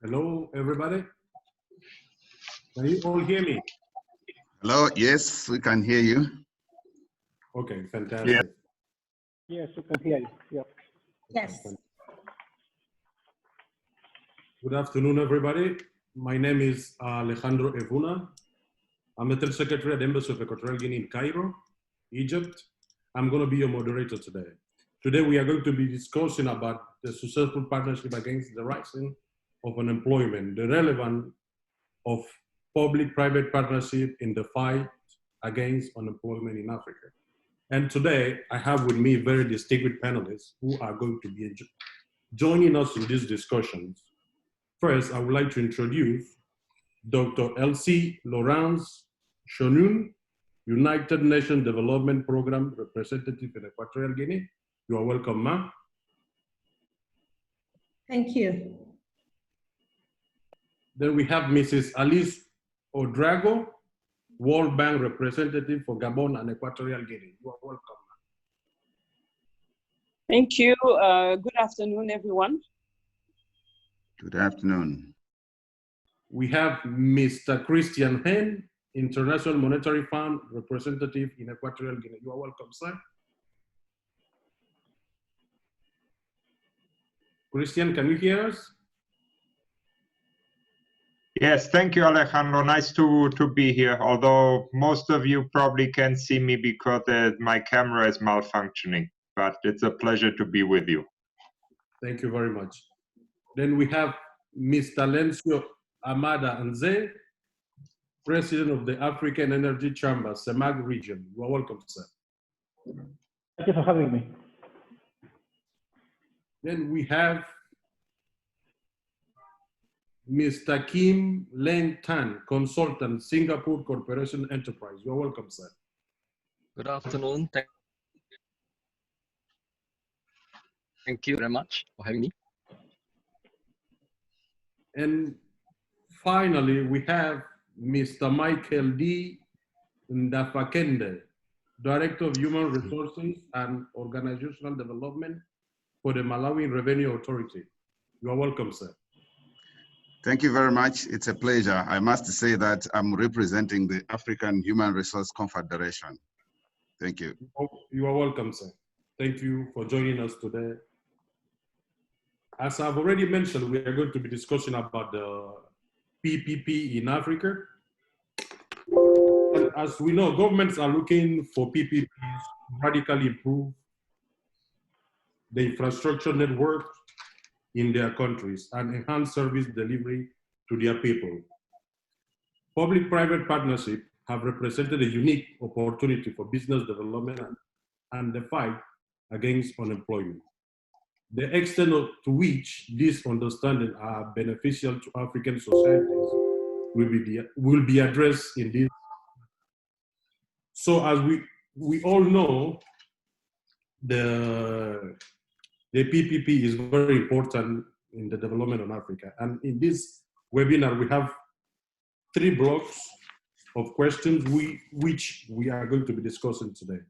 Hello, everybody. Can you all hear me? Hello, yes, we can hear you. Okay, fantastic. Yes, we can hear you. Yeah. Yes. Good afternoon, everybody. My name is Alejandro Evuna. I'm the Third Secretary at the Embassy of Equatorial Guinea in Cairo, Egypt. I'm going to be your moderator today. Today, we are going to be discussing about the successful partnership against the rising of unemployment, the relevance of public-private partnership in the fight against unemployment in Africa. And today, I have with me very distinguished panelists who are going to be joining us in these discussions. First, I would like to introduce Dr. Elsie Laurence Shonun, United Nations Development Program representative in Equatorial Guinea. You are welcome, ma'am. Thank you. Then we have Mrs. Alice Odrago, World Bank representative for Gabon and Equatorial Guinea. You are welcome. Thank you. Good afternoon, everyone. Good afternoon. We have Mr. Christian Hen, International Monetary Fund representative in Equatorial Guinea. You are welcome, sir. Christian, can you hear us? Yes, thank you, Alejandro. Nice to be here, although most of you probably can't see me because my camera is malfunctioning, but it's a pleasure to be with you. Thank you very much. Then we have Mr. Lencio Amada Nze, President of the African Energy Chamber, SEMAG region. You are welcome, sir. Thank you for having me. Then we have Mr. Kim Leng Tan, Consultant, Singapore Corporation Enterprise. You are welcome, sir. Good afternoon. Thank you very much for having me. And finally, we have Mr. Michael D. Ndafakende, Director of Human Resources and Organizational Development for the Malawi Revenue Authority. You are welcome, sir. Thank you very much. It's a pleasure. I must say that I'm representing the African Human Resource Confederation. Thank you. You are welcome, sir. Thank you for joining us today. As I've already mentioned, we are going to be discussing about the PPP in Africa. And as we know, governments are looking for PPPs to radically improve the infrastructure network in their countries and enhance service delivery to their people. Public-private partnerships have represented a unique opportunity for business development and the fight against unemployment. The extent to which these understandings are beneficial to African societies will be addressed in this. So as we all know, the PPP is very important in the development of Africa. And in this webinar, we have 3 blocks of questions which we are going to be discussing today.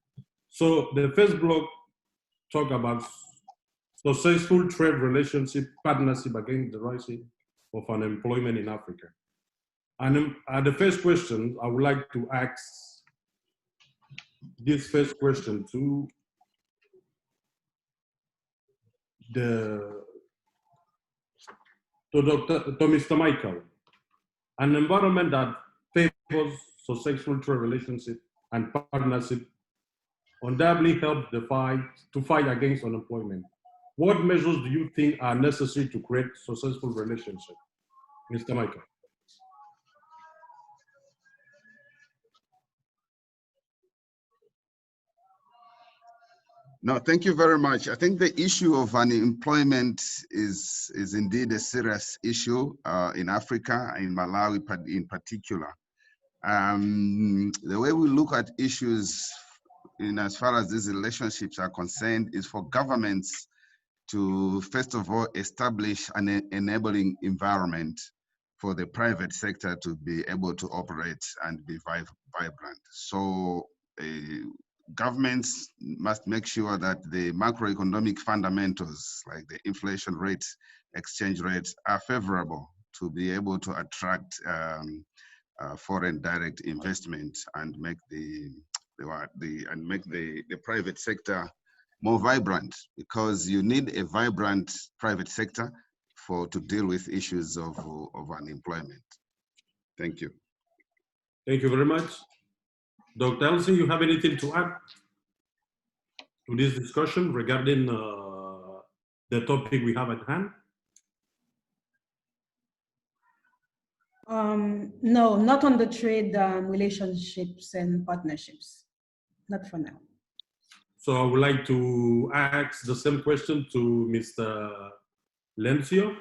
So the first block talk about successful trade relationship partnership against the rising of unemployment in Africa. And the first question, I would like to ask this first question to Mr. Michael. An environment that favors successful trade relationship and partnership undoubtedly helps the fight against unemployment. What measures do you think are necessary to create successful relationship? Mr. Michael. No, thank you very much. I think the issue of unemployment is indeed a serious issue in Africa, in Malawi in particular. The way we look at issues in as far as these relationships are concerned is for governments to, first of all, establish an enabling environment for the private sector to be able to operate and be vibrant. So governments must make sure that the macroeconomic fundamentals like the inflation rates, exchange rates are favorable to be able to attract foreign direct investment and make the private sector more vibrant, because you need a vibrant private sector to deal with issues of unemployment. Thank you. Thank you very much. Dr. Elsie, you have anything to add to this discussion regarding the topic we have at hand? No, not on the trade relationships and partnerships. Not for now. So I would like to ask the same question to Mr. Lencio.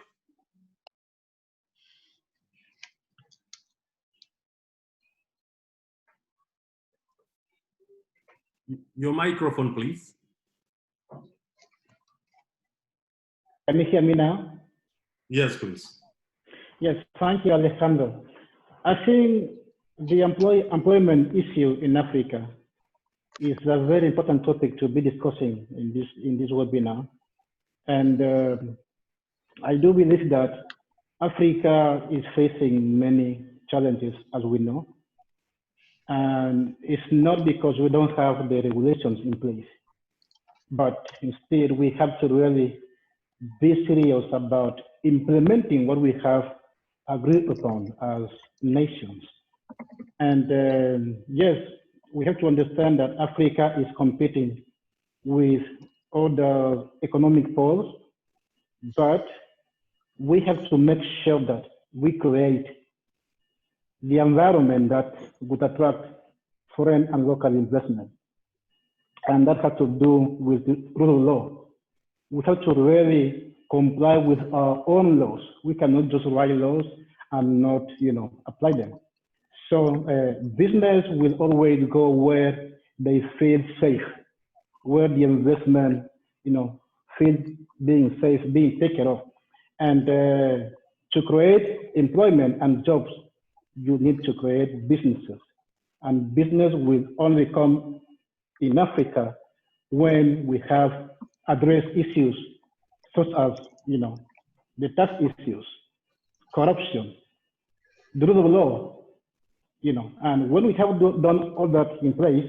Your microphone, please. Can you hear me now? Yes, please. Yes, thank you, Alejandro. I think the employment issue in Africa is a very important topic to be discussing in this webinar. And I do believe that Africa is facing many challenges, as we know. And it's not because we don't have the regulations in place, but instead we have to really be serious about implementing what we have agreed upon as nations. And yes, we have to understand that Africa is competing with other economic poles, but we have to make sure that we create the environment that would attract foreign and local investment. And that has to do with the rule of law. We have to really comply with our own laws. We cannot just write laws and not, apply them. So business will always go where they feel safe, where the investment, feel being safe, being taken care of. And to create employment and jobs, you need to create businesses. And business will only come in Africa when we have addressed issues such as, the tax issues, corruption, the rule of law, and when we have done all that in place,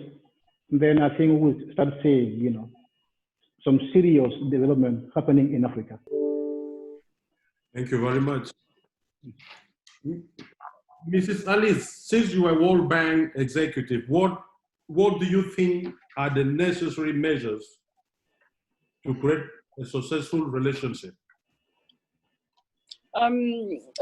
then I think we'll start seeing, some serious development happening in Africa. Thank you very much. Mrs. Alice, since you are World Bank executive, what do you think are the necessary measures to create a successful relationship?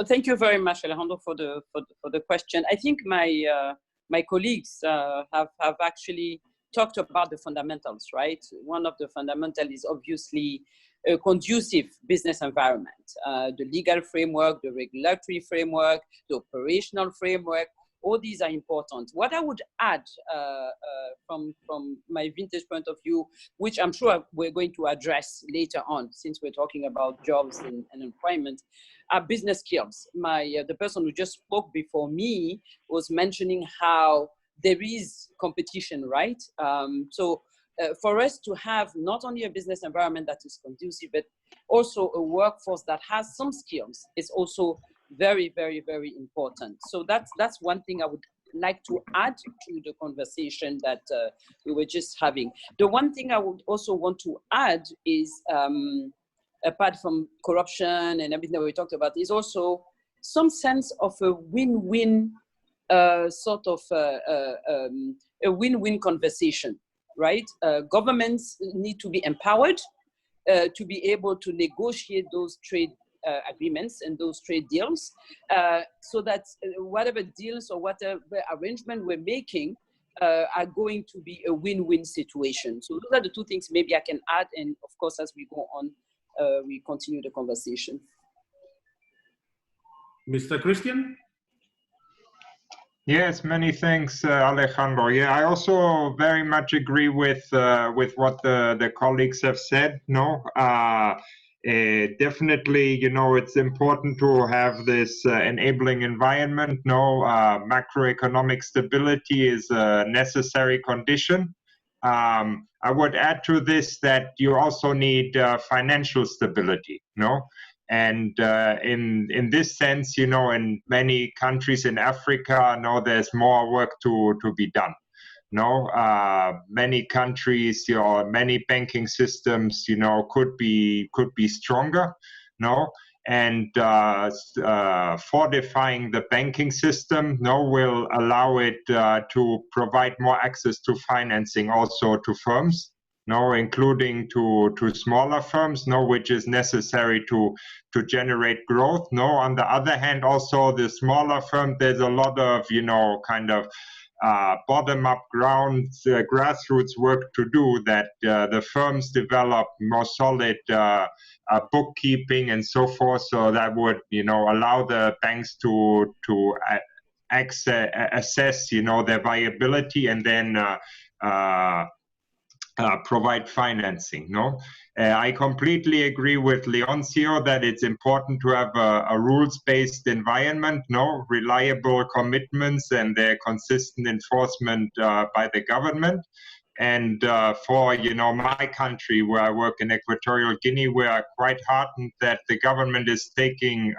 Thank you very much, Alejandro, for the question. I think my colleagues have actually talked about the fundamentals, right? One of the fundamentals is obviously a conducive business environment, the legal framework, the regulatory framework, the operational framework. All these are important. What I would add from my vintage point of view, which I'm sure we're going to address later on, since we're talking about jobs and employment, are business skills. The person who just spoke before me was mentioning how there is competition, right? So for us to have not only a business environment that is conducive, but also a workforce that has some skills is also very, very, very important. So that's one thing I would like to add to the conversation that we were just having. The one thing I would also want to add is, apart from corruption and everything that we talked about, is also some sense of a win-win sort of a win-win conversation, right? Governments need to be empowered to be able to negotiate those trade agreements and those trade deals, so that whatever deals or whatever arrangement we're making are going to be a win-win situation. So those are the two things maybe I can add, and of course, as we go on, we continue the conversation. Mr. Christian? Yes, many thanks, Alejandro. Yeah, I also very much agree with what the colleagues have said. No, definitely, it's important to have this enabling environment. No, macroeconomic stability is a necessary condition. I would add to this that you also need financial stability. No. And in this sense, you know, in many countries in Africa, no, there's more work to be done. No, many countries, you know, many banking systems, you know, could be stronger. No, and fortifying the banking system, no, will allow it to provide more access to financing also to firms. No, including to smaller firms, no, which is necessary to generate growth. No, on the other hand, also the smaller firm, there's a lot of, you know, kind of bottom-up grassroots work to do, that the firms develop more solid bookkeeping and so forth, so that would, you know, allow the banks to assess, you know, their viability and then provide financing. No, I completely agree with Leoncio that it's important to have a rules-based environment, no, reliable commitments and their consistent enforcement by the government. And for, you know, my country where I work in Equatorial Guinea, we are quite heartened that the government is taking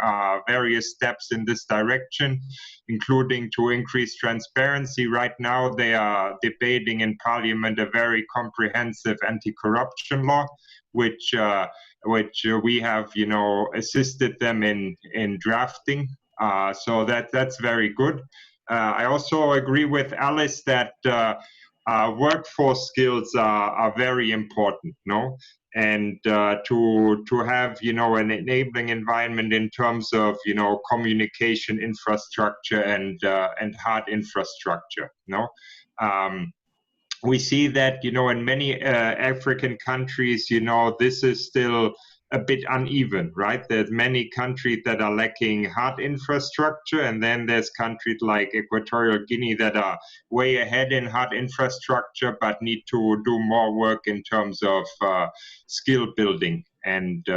various steps in this direction, including to increase transparency. Right now, they are debating in Parliament a very comprehensive anti-corruption law, which we have, you know, assisted them in drafting. So that's very good. I also agree with Alice that workforce skills are very important, no? And to have, you know, an enabling environment in terms of, you know, communication infrastructure and hard infrastructure, no? We see that, you know, in many African countries, you know, this is still a bit uneven, right? There's many countries that are lacking hard infrastructure, and then there's countries like Equatorial Guinea that are way ahead in hard infrastructure, but need to do more work in terms of skill building and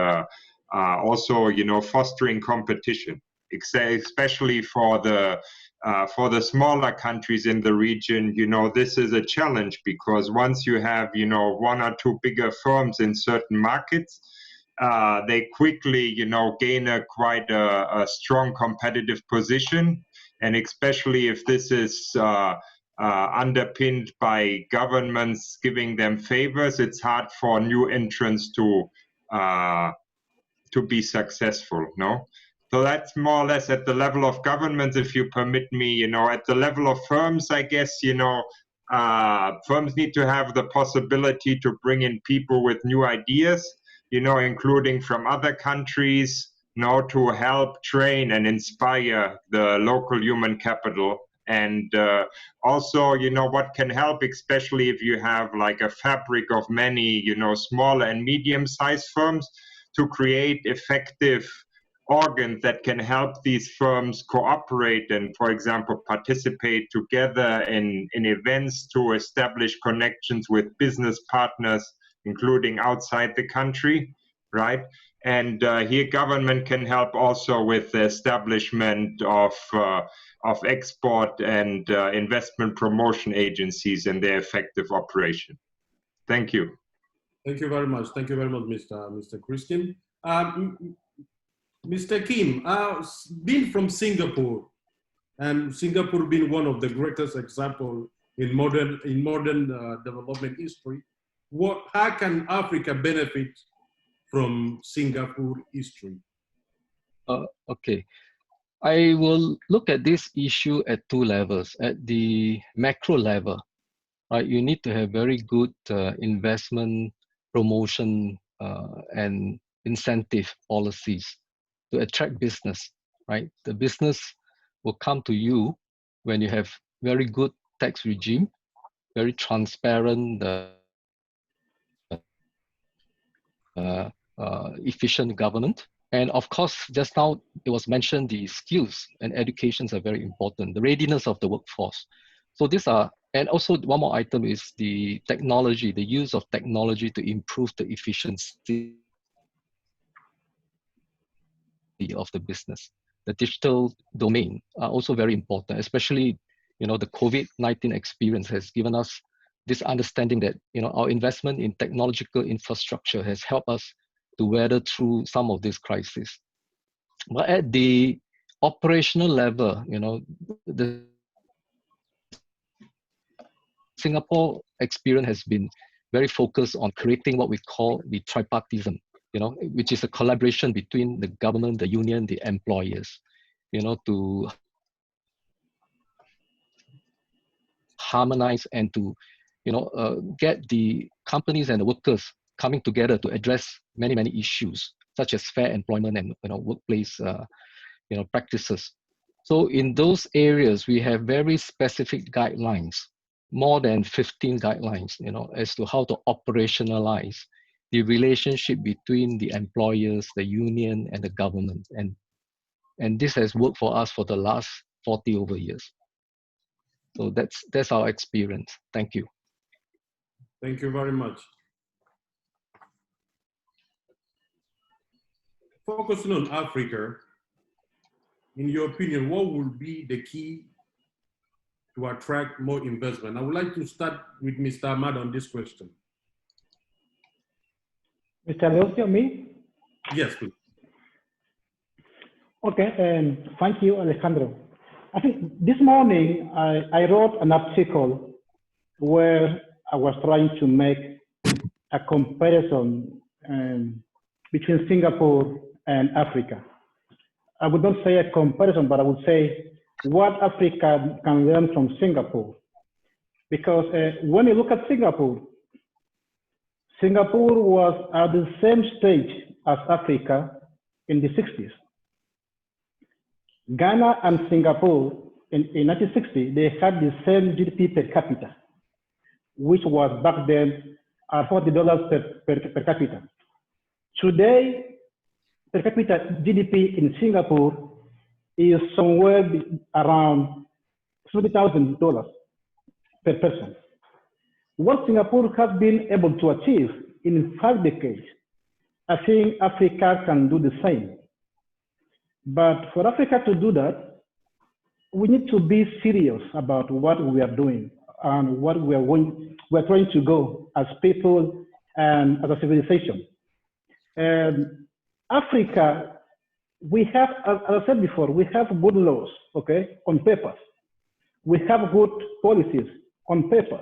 also, you know, fostering competition, especially for the smaller countries in the region. You know, this is a challenge because once you have, you know, one or two bigger firms in certain markets, they quickly, you know, gain quite a strong competitive position. And especially if this is underpinned by governments giving them favors, it's hard for new entrants to be successful, no? So that's more or less at the level of governments, if you permit me. You know, at the level of firms, I guess, you know, firms need to have the possibility to bring in people with new ideas, you know, including from other countries, you know, to help train and inspire the local human capital. And also, you know, what can help, especially if you have like a fabric of many, you know, small and medium-sized firms, to create effective organs that can help these firms cooperate and, for example, participate together in events to establish connections with business partners, including outside the country, right? And here government can help also with the establishment of export and investment promotion agencies and their effective operation. Thank you. Thank you very much. Thank you very much, Mr. Christian. Mr. Kim, being from Singapore, and Singapore being one of the greatest examples in modern development history, how can Africa benefit from Singapore history? Okay. I will look at this issue at two levels. At the macro level, right, you need to have very good investment promotion and incentive policies to attract business, right? The business will come to you when you have very good tax regime, very transparent, efficient government. And of course, just now it was mentioned the skills and educations are very important, the readiness of the workforce. So these are, and also one more item is the technology, the use of technology to improve the efficiency of the business. The digital domain are also very important, especially, you know, the COVID-19 experience has given us this understanding that, you know, our investment in technological infrastructure has helped us to weather through some of these crises. But at the operational level, the Singapore experience has been very focused on creating what we call the tripartism, which is a collaboration between the government, the union, the employers, to harmonize and to, get the companies and the workers coming together to address many, many issues, such as fair employment and, workplace, practices. So in those areas, we have very specific guidelines, more than 15 guidelines, as to how to operationalize the relationship between the employers, the union, and the government. And this has worked for us for the last 40 over years. So that's our experience. Thank you. Thank you very much. Focusing on Africa, in your opinion, what will be the key to attract more investment? I would like to start with Mr. Ahmad on this question. Mr. Leosio, me? Yes, please. Okay, thank you, Alejandro. I think this morning I wrote an article where I was trying to make a comparison between Singapore and Africa. I would not say a comparison, but I would say what Africa can learn from Singapore. Because when you look at Singapore, Singapore was at the same stage as Africa in the 60s. Ghana and Singapore in 1960, they had the same GDP per capita, which was back then $40 per capita. Today, per capita GDP in Singapore is somewhere around $30,000 per person. What Singapore has been able to achieve in 5 decades, I think Africa can do the same. But for Africa to do that, we need to be serious about what we are doing and what we're trying to go as people and as a civilization. Africa, we have, as I said before, we have good laws, okay, on paper. We have good policies on paper,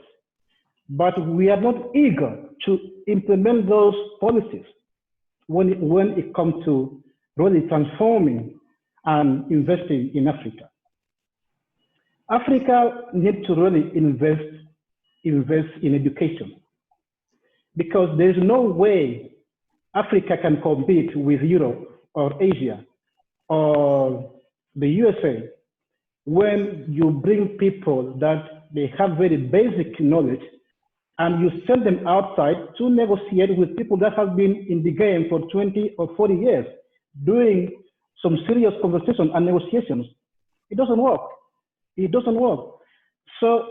but we are not eager to implement those policies when it comes to really transforming and investing in Africa. Africa needs to really invest in education, because there's no way Africa can compete with Europe or Asia or the USA when you bring people that they have very basic knowledge and you send them outside to negotiate with people that have been in the game for 20 or 40 years, doing some serious conversations and negotiations. It doesn't work. It doesn't work. So,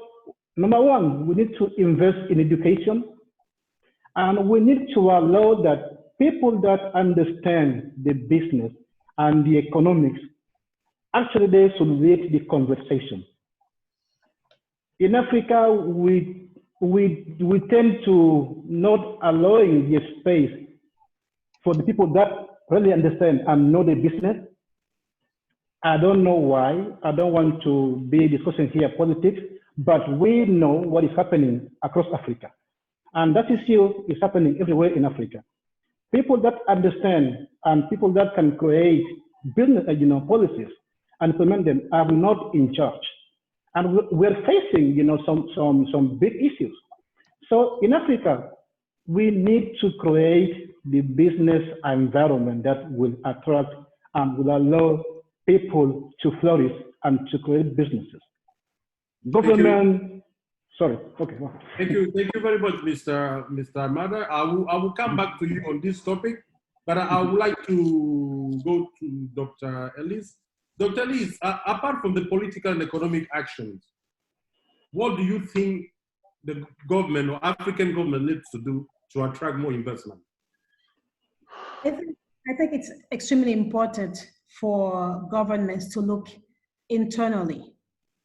number one, we need to invest in education, and we need to allow that people that understand the business and the economics, actually they should lead the conversation. In Africa, we tend to not allowing the space for the people that really understand and know the business. I don't know why. I don't want to be discussing here politics, but we know what is happening across Africa. And that issue is happening everywhere in Africa. People that understand and people that can create business, policies and implement them are not in charge. And we're facing, some big issues. So in Africa, we need to create the business environment that will attract and will allow people to flourish and to create businesses. Government, sorry, okay. Thank you very much, Mr. Amada. I will come back to you on this topic, but I would like to go to Dr. Ellis. Dr. Ellis, apart from the political and economic actions, what do you think the government or African government needs to do to attract more investment? I think it's extremely important for governments to look internally.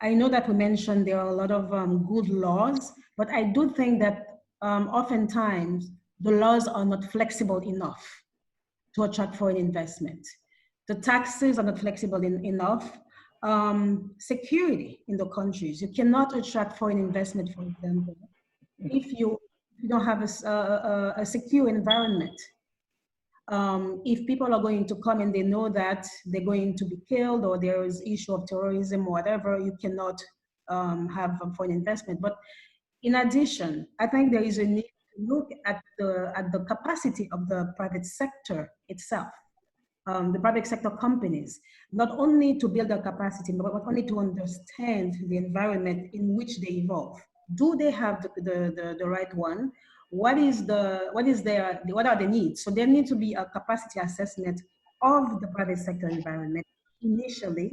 I know that we mentioned there are a lot of good laws, but I do think that oftentimes the laws are not flexible enough. to attract foreign investment. The taxes are not flexible enough. Security in the countries. You cannot attract foreign investment, for example, if you don't have a secure environment. If people are going to come and they know that they're going to be killed or there is issue of terrorism or whatever, you cannot have foreign investment. But in addition, I think there is a need to look at the capacity of the private sector itself. The private sector companies, not only to build their capacity, but only to understand the environment in which they evolve. Do they have the right one? What are the needs? So there needs to be a capacity assessment of the private sector environment initially.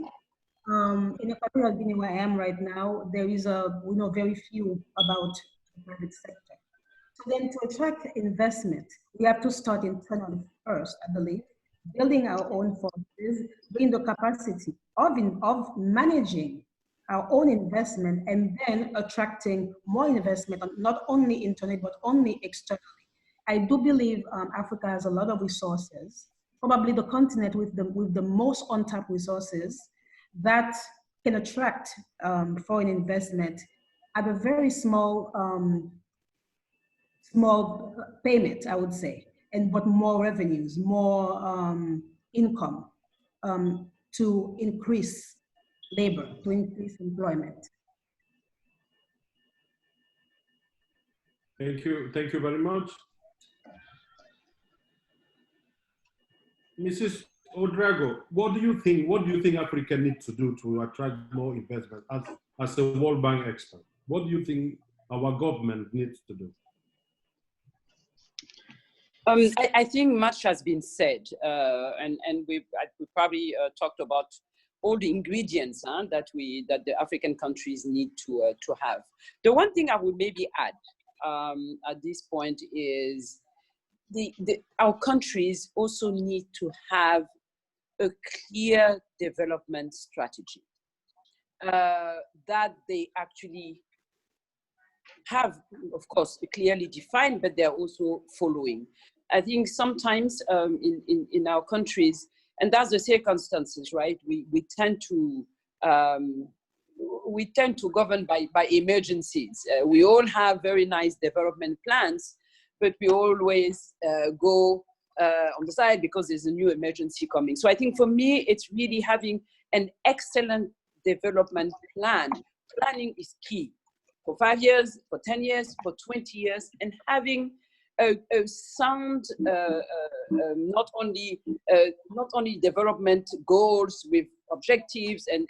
In Equatorial Guinea, where I am right now, there is we know very few about the private sector. So then to attract investment, we have to start internally first, I believe, building our own forces, building the capacity of managing our own investment, and then attracting more investment, not only internally, but only externally. I do believe Africa has a lot of resources, probably the continent with the most untapped resources that can attract foreign investment at a very small payment, I would say, but more revenues, more income to increase labor, to increase employment. Thank you very much. Mrs. Odrago, what do you think Africa needs to do to attract more investment as a World Bank expert? What do you think our government needs to do? I think much has been said, and we probably talked about all the ingredients that the African countries need to have. The one thing I would maybe add at this point is our countries also need to have a clear development strategy that they actually have, of course, clearly defined, but they're also following. I think sometimes in our countries, and that's the circumstances, right? We tend to govern by emergencies. We all have very nice development plans, but we always go on the side because there's a new emergency coming. So I think for me, it's really having an excellent development plan. Planning is key for 5 years, for 10 years, for 20 years, and having a sound, not only development goals with objectives and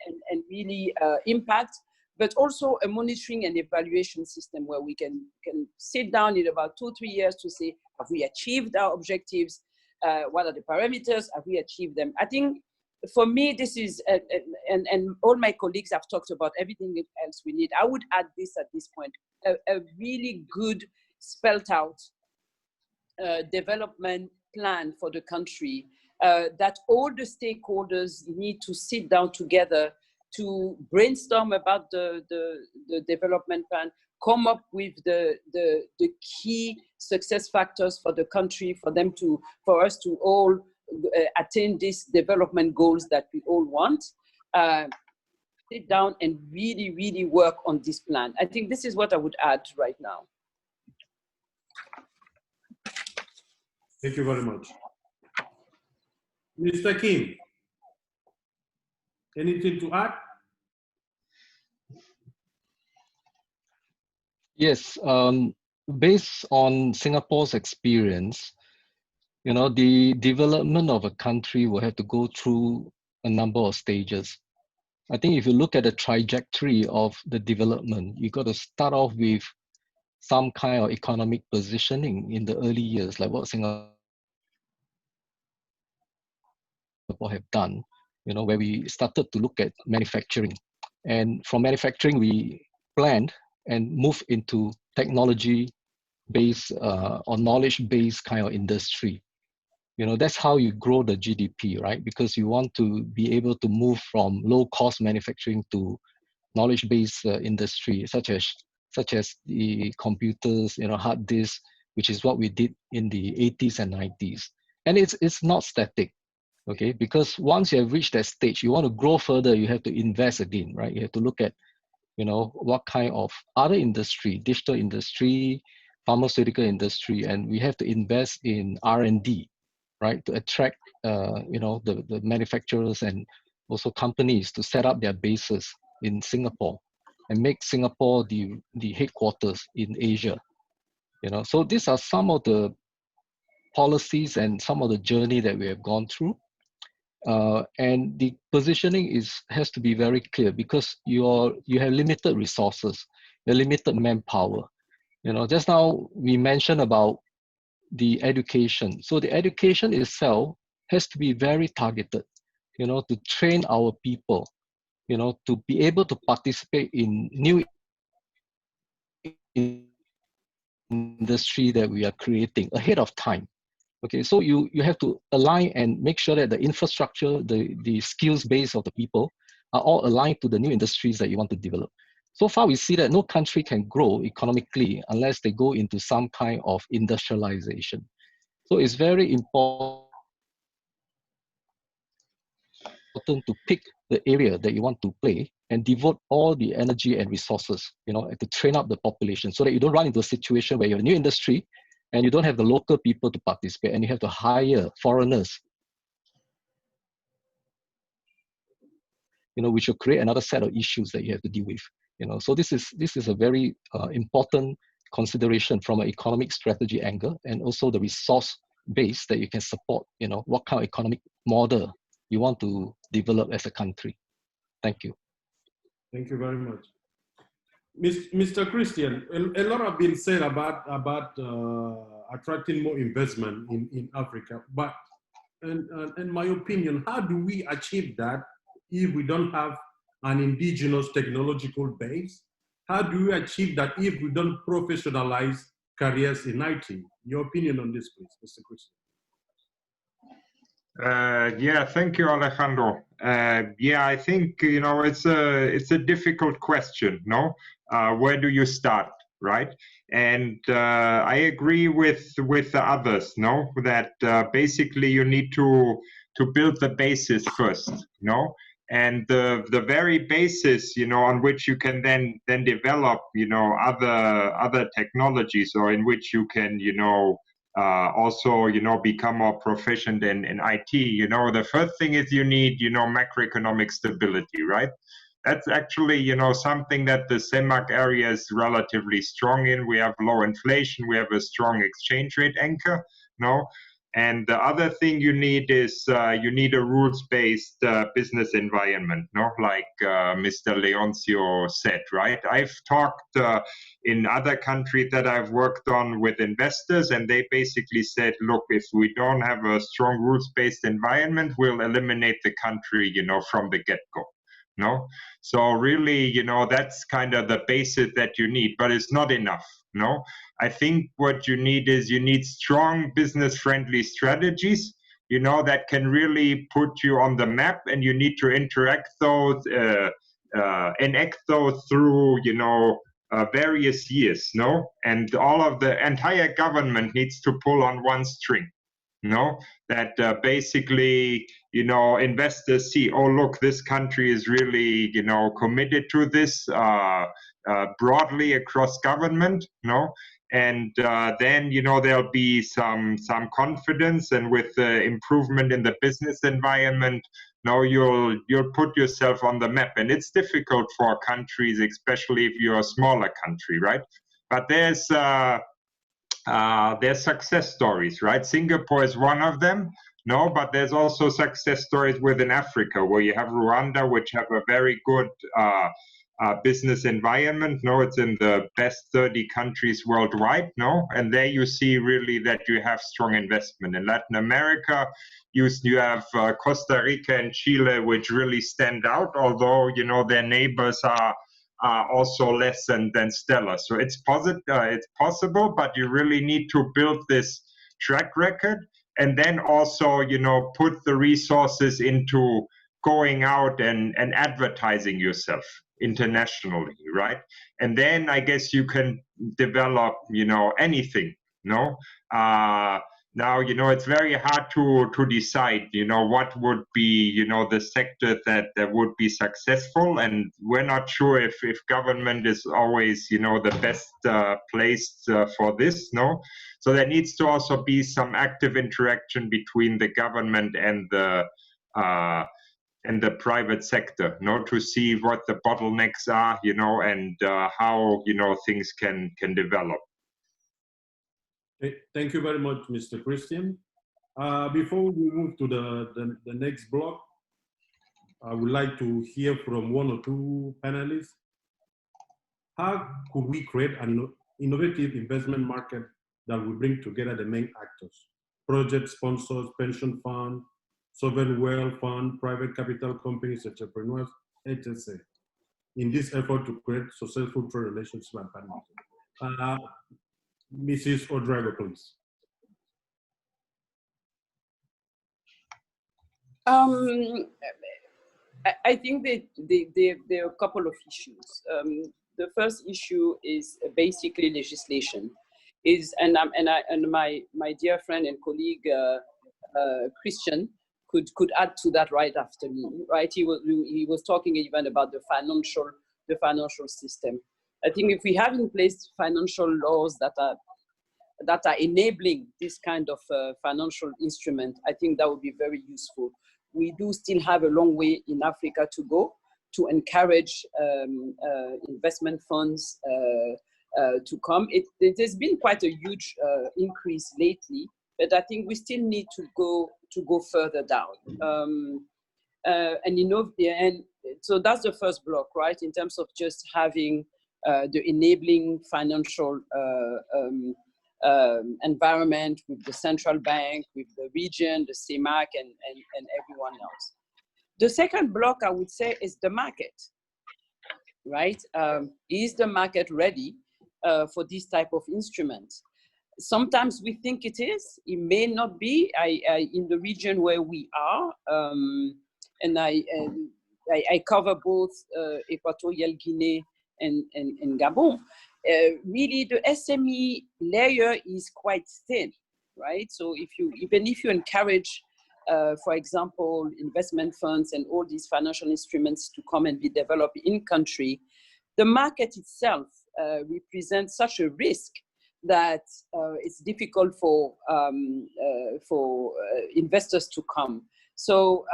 really impact, but also a monitoring and evaluation system where we can sit down in about 2-3 years to say, have we achieved our objectives? What are the parameters? Have we achieved them? I think for me, this is, and all my colleagues have talked about everything else we need. I would add this at this point, a really good spelled out development plan for the country that all the stakeholders need to sit down together to brainstorm about the development plan, come up with the key success factors for the country, for us to all attain these development goals that we all want. Sit down and really, really work on this plan. I think this is what I would add right now. Thank you very much. Mr. Kim, anything to add? Yes, based on Singapore's experience, the development of a country will have to go through a number of stages. I think if you look at the trajectory of the development, you got to start off with some kind of economic positioning in the early years, like what Singapore have done, where we started to look at manufacturing. And from manufacturing, we planned and moved into technology-based or knowledge-based kind of industry. That's how you grow the GDP, right? Because you want to be able to move from low-cost manufacturing to knowledge-based industry, such as the computers, hard disks, which is what we did in the 80s and 90s. And it's not static, okay? Because once you have reached that stage, you want to grow further, you have to invest again, right? You have to look at, you know, what kind of other industry, digital industry, pharmaceutical industry, and we have to invest in R&D, right? To attract, you know, the manufacturers and also companies to set up their bases in Singapore and make Singapore the headquarters in Asia, you know. So these are some of the policies and some of the journey that we have gone through. And the positioning has to be very clear because you have limited resources, you have limited manpower. You know, just now we mentioned about the education. So the education itself has to be very targeted, you know, to train our people, you know, to be able to participate in new industry that we are creating ahead of time. Okay, so you have to align and make sure that the infrastructure, the skills base of the people are all aligned to the new industries that you want to develop. So far, we see that no country can grow economically unless they go into some kind of industrialization. So it's very important to pick the area that you want to play and devote all the energy and resources, you know, to train up the population so that you don't run into a situation where you're a new industry and you don't have the local people to participate and you have to hire foreigners, you know, which will create another set of issues that you have to deal with, you know. So this is a very important consideration from an economic strategy angle, and also the resource base that you can support, you know, what kind of economic model you want to develop as a country. Thank you. Thank you very much. Mr. Christian, a lot have been said about attracting more investment in Africa, but in my opinion, how do we achieve that if we don't have an indigenous technological base? How do we achieve that if we don't professionalize careers in IT? Your opinion on this, please, Mr. Christian. Yeah, thank you, Alejandro. Yeah, I think, you know, it's a difficult question, no? Where do you start, right? And I agree with the others, no? That basically you need to build the basis first, no? And the very basis, you know, on which you can then develop, you know, other technologies, or in which you can, you know, also, you know, become more proficient in IT. You know, the first thing is you need, you know, macroeconomic stability, right? That's actually, you know, something that the CEMAC area is relatively strong in. We have low inflation, we have a strong exchange rate anchor, no? And the other thing you need is you need a rules-based business environment, no? Like Mr. Leoncio said, right? I've talked in other countries that I've worked on with investors, and they basically said, look, if we don't have a strong rules-based environment, we'll eliminate the country, you know, from the get-go. No, so really, you know, that's kind of the basis that you need, but it's not enough. No, I think what you need is you need strong business-friendly strategies, you know, that can really put you on the map, and you need to enact those through, you know, various years. No, and all of the entire government needs to pull on one string. No, that basically, you know, investors see, oh, look, this country is really, you know, committed to this broadly across government, no? And then, you know, there'll be some confidence, and with the improvement in the business environment, now you'll put yourself on the map. And it's difficult for countries, especially if you're a smaller country, right? But there's success stories, right? Singapore is one of them, no, but there's also success stories within Africa, where you have Rwanda, which have a very good business environment. No, it's in the best 30 countries worldwide. No, and there you see really that you have strong investment. In Latin America, you have Costa Rica and Chile, which really stand out, although, you know, their neighbors are also less than stellar. So it's possible, but you really need to build this track record, and then also, you know, put the resources into going out and advertising yourself internationally, right? And then I guess you can develop, you know, anything, no? Now, it's very hard to decide, what would be, the sector that would be successful. And we're not sure if government is always, the best placed for this, no? So there needs to also be some active interaction between the government and the private sector, to see what the bottlenecks are, and how, things can develop. Thank you very much, Mr. Christian. Before we move to the next block, I would like to hear from one or two panelists. How could we create an innovative investment market that will bring together the main actors, project sponsors, pension fund, sovereign wealth fund, private capital companies, entrepreneurs, etc., in this effort to create successful trade relationships and partnerships? Mrs. Odrago, please. I think that there are a couple of issues. The first issue is basically legislation. And my dear friend and colleague Christian could add to that right after me. Right, he was talking even about the financial system. I think if we have in place financial laws that are enabling this kind of financial instrument, I think that would be very useful. We do still have a long way in Africa to go to encourage investment funds to come. There's been quite a huge increase lately, but I think we still need to go further down. And so that's the first block, right? In terms of just having the enabling financial environment with the central bank, with the region, the CEMAC, and everyone else. The second block, I would say, is the market, right? Is the market ready for this type of instrument? Sometimes we think it is, it may not be. In the region where we are, and I cover both Equatorial Guinea and Gabon. Really, the SME layer is quite thin, right? So even if you encourage, for example, investment funds and all these financial instruments to come and be developed in country, the market itself represents such a risk that it's difficult for investors to come. So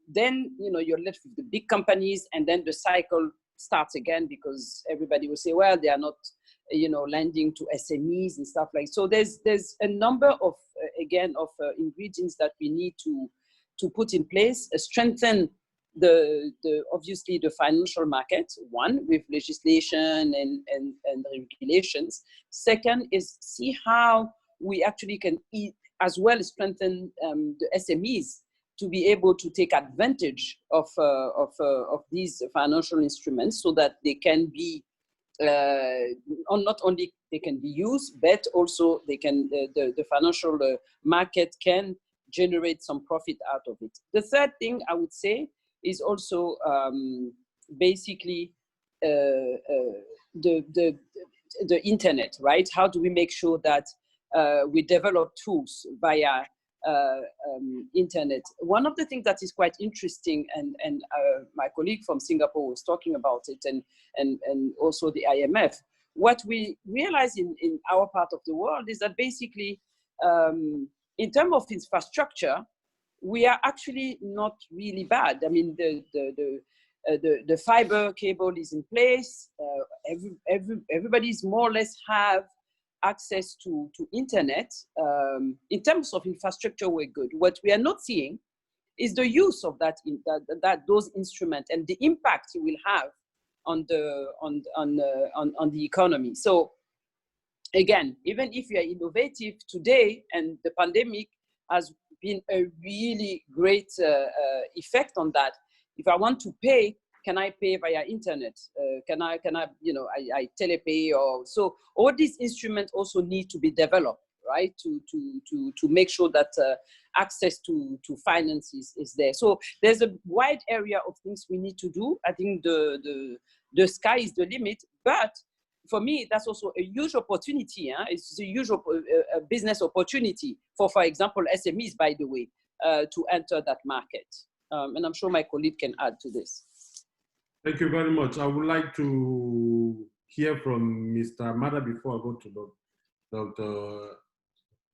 then you're left with the big companies, and then the cycle starts again, because everybody will say, well, they are not, lending to SMEs and stuff like. So there's a number of ingredients that we need to put in place, strengthen obviously the financial market, one, with legislation and regulations. Second is see how we actually can as well strengthen the SMEs to be able to take advantage of these financial instruments, so that they can be not only they can be used, but also they can the financial market can generate some profit out of it. The third thing I would say is also basically the internet, right? How do we make sure that we develop tools via internet? One of the things that is quite interesting, and my colleague from Singapore was talking about it, and also the IMF, what we realize in our part of the world is that basically in terms of infrastructure, we are actually not really bad. I mean, the fiber cable is in place. Everybody's more or less have access to internet. In terms of infrastructure, we're good. What we are not seeing is the use of those instruments and the impact it will have on the economy. So again, even if you are innovative today, and the pandemic has been a really great effect on that. If I want to pay, can I pay via internet? Can I I telepay, or so? All these instruments also need to be developed, right? To make sure that access to finance is there. So there's a wide area of things we need to do. I think the sky is the limit, but for me, that's also a huge opportunity. It's a huge business opportunity for example, SMEs, by the way, to enter that market. And I'm sure my colleague can add to this. Thank you very much. I would like to hear from Mr. Amada before I go to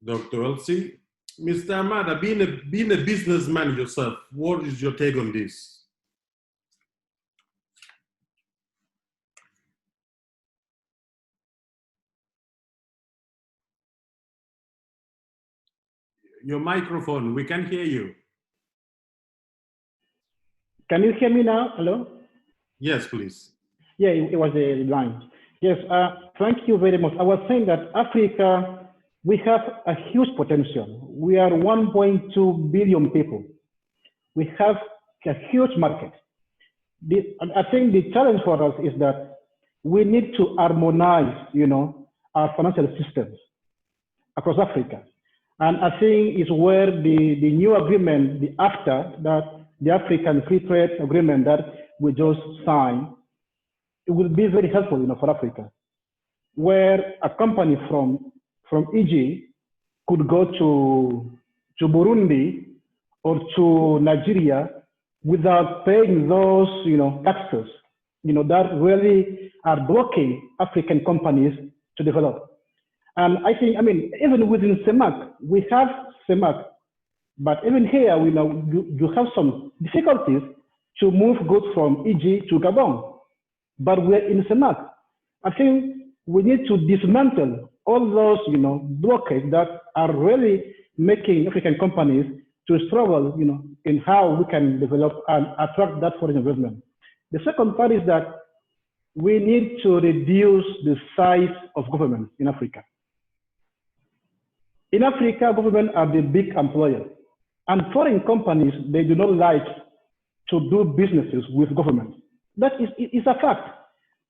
Dr. Elsie. Mr. Amada, being a businessman yourself, what is your take on this? Your microphone, we can hear you. Can you hear me now? Hello? Yes, please. Yeah, it was a line. Yes, thank you very much. I was saying that Africa, we have a huge potential. We are 1.2 billion people. We have a huge market. I think the challenge for us is that we need to harmonize, our financial systems across Africa. And I think it's where the new agreement, the AFTA, that the African Free Trade Agreement that we just signed, it will be very helpful, for Africa, where a company from EG could go to Burundi or to Nigeria without paying those, taxes, that really are blocking African companies to develop. And I think, even within CEMAC, we have CEMAC, but even here, you have some difficulties to move goods from EG to Gabon. But we're in CEMAC. I think we need to dismantle all those, blockades that are really making African companies to struggle, in how we can develop and attract that foreign investment. The second part is that we need to reduce the size of government in Africa. In Africa, government are the big employer, and foreign companies, they do not like to do businesses with government. That is a fact,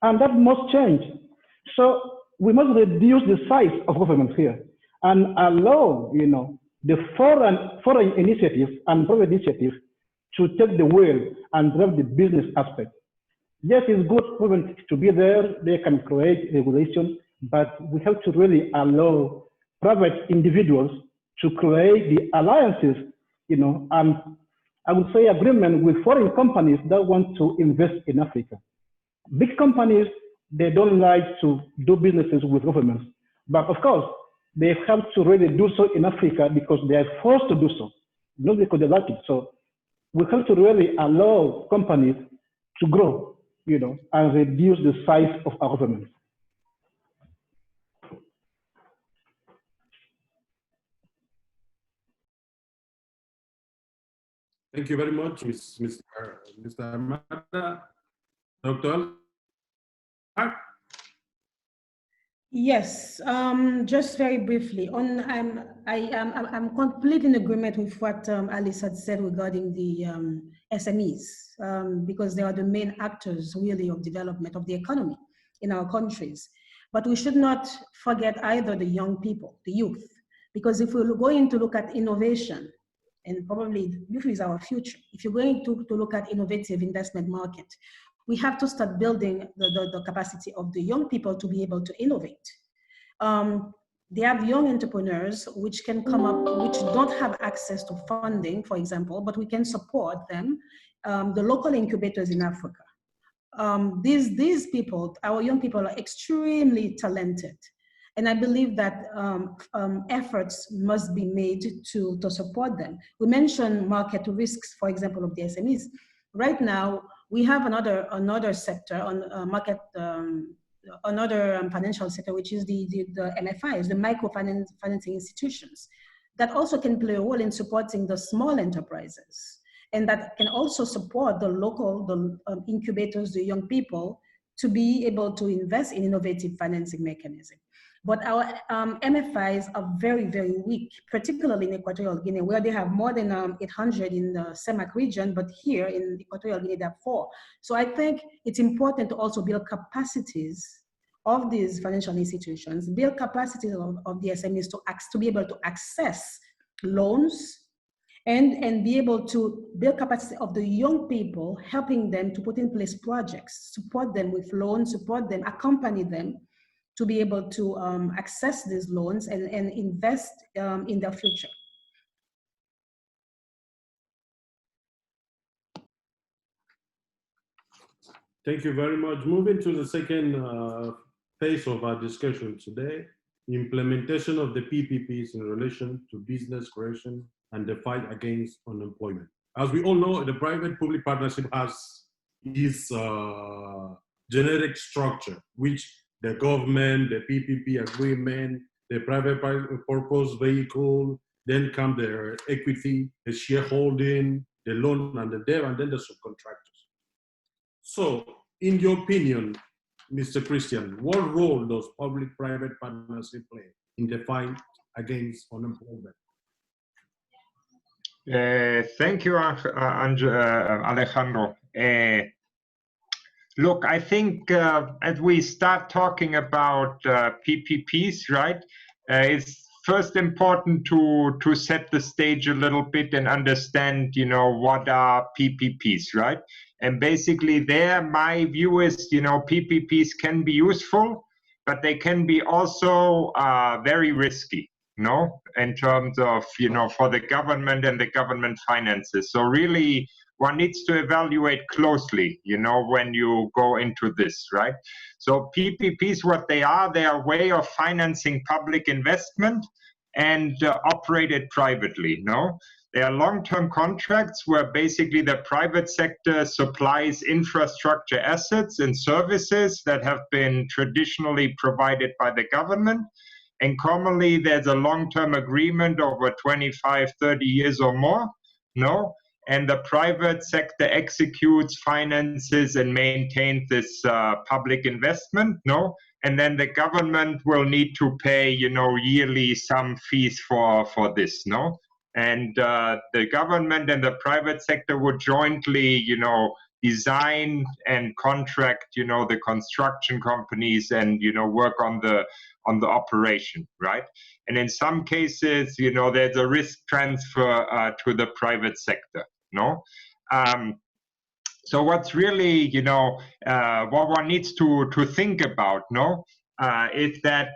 and that must change. So we must reduce the size of government here and allow, the foreign initiatives and private initiatives to take the wheel and drive the business aspect. Yes, it's good for government to be there. They can create regulation, but we have to really allow private individuals to create the alliances, and I would say agreement with foreign companies that want to invest in Africa. Big companies, they don't like to do businesses with governments, but of course, they have to really do so in Africa because they are forced to do so, not because they like it. So we have to really allow companies to grow, and reduce the size of our government. Thank you very much, Mr. Amada. Dr. Yes, just very briefly. I'm completely in agreement with what Alice had said regarding the SMEs, because they are the main actors really of development of the economy in our countries. But we should not forget either the young people, the youth, because if we're going to look at innovation, and probably youth is our future, if you're going to look at innovative investment market, we have to start building the capacity of the young people to be able to innovate. They have young entrepreneurs which can come up, which don't have access to funding, for example, but we can support them, the local incubators in Africa. These people, our young people, are extremely talented. And I believe that efforts must be made to support them. We mentioned market risks, for example, of the SMEs. Right now, we have another sector on market, another financial sector, which is the MFIs, the microfinancing institutions, that also can play a role in supporting the small enterprises, and that can also support the local incubators, the young people, to be able to invest in innovative financing mechanisms. But our MFIs are very, very weak, particularly in Equatorial Guinea, where they have more than 800 in the CEMAC region, but here in Equatorial Guinea, there are 4. So I think it's important to also build capacities of these financial institutions, build capacities of the SMEs to be able to access loans, and be able to build capacity of the young people, helping them to put in place projects, support them with loans, support them, accompany them, to be able to access these loans and invest in their future. Thank you very much. Moving to the second phase of our discussion today, implementation of the PPPs in relation to business creation and the fight against unemployment. As we all know, the private-public partnership has its generic structure, which the government, the PPP agreement, the private purpose vehicle, then come the equity, the shareholding, the loan and the debt, and then the subcontractors. So, in your opinion, Mr. Christian, what role does public-private partnership play in the fight against unemployment? Thank you, Alejandro. Look, I think as we start talking about PPPs, right, it's first important to set the stage a little bit and understand, you know, what are PPPs, right? And basically there, my view is, you know, PPPs can be useful, but they can be also very risky, no, in terms of, you know, for the government and the government finances. So really, one needs to evaluate closely, you know, when you go into this, right? So PPPs, what they are a way of financing public investment and operated privately, no? They are long-term contracts where basically the private sector supplies infrastructure assets and services that have been traditionally provided by the government. And commonly there's a long-term agreement over 25, 30 years or more, no? And the private sector executes, finances, and maintains this public investment, no? And then the government will need to pay, you know, yearly some fees for this, no? And the government and the private sector would jointly, you know, design and contract, you know, the construction companies and, you know, work on the operation, right? And in some cases, you know, there's a risk transfer to the private sector, no? So what's really, you know, what one needs to think about, no, is that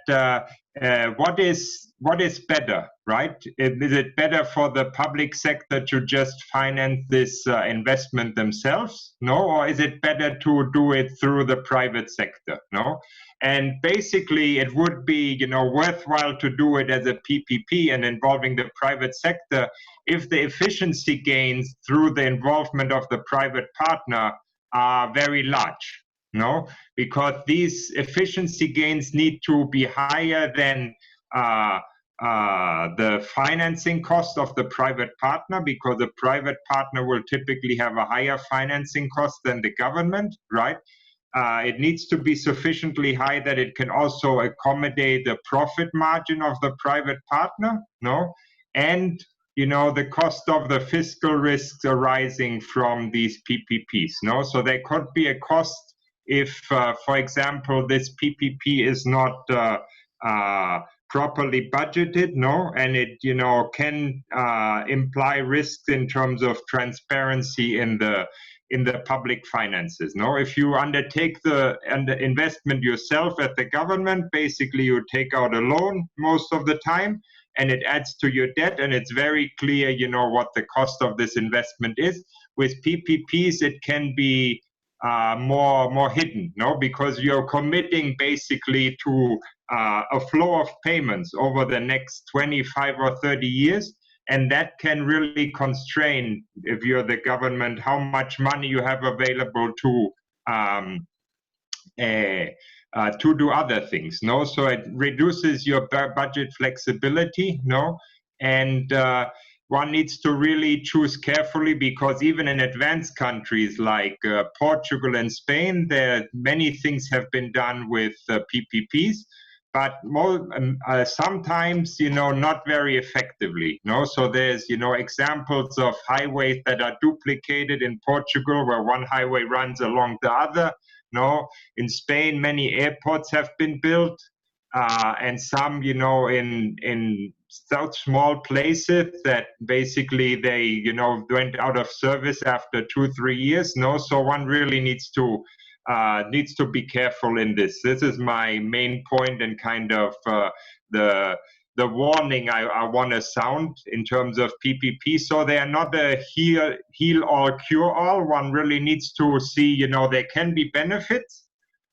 what is better, right? Is it better for the public sector to just finance this investment themselves, no? Or is it better to do it through the private sector, no? And basically, it would be, you know, worthwhile to do it as a PPP and involving the private sector if the efficiency gains through the involvement of the private partner are very large, no? Because these efficiency gains need to be higher than the financing cost of the private partner, because the private partner will typically have a higher financing cost than the government, right? It needs to be sufficiently high that it can also accommodate the profit margin of the private partner, no? And, you know, the cost of the fiscal risks arising from these PPPs, no? So there could be a cost if, for example, this PPP is not properly budgeted, no? And it, you know, can imply risks in terms of transparency in the public finances, no? If you undertake the investment yourself at the government, basically you take out a loan most of the time, and it adds to your debt, and it's very clear, you know, what the cost of this investment is. With PPPs, it can be more hidden, no? Because you're committing basically to a flow of payments over the next 25 or 30 years, and that can really constrain, if you're the government, how much money you have available to do other things, no? So it reduces your budget flexibility, no? And one needs to really choose carefully, because even in advanced countries like Portugal and Spain, many things have been done with PPPs, but sometimes, you know, not very effectively, no? So there's, you know, examples of highways that are duplicated in Portugal, where one highway runs along the other, no? In Spain, many airports have been built, and some, you know, in such small places that basically they, you know, went out of service after 2-3 years, no? So one really needs to needs to be careful in this. This is my main point and kind of the warning I want to sound in terms of PPP. So they are not a heal all, cure all. One really needs to see, you know, there can be benefits,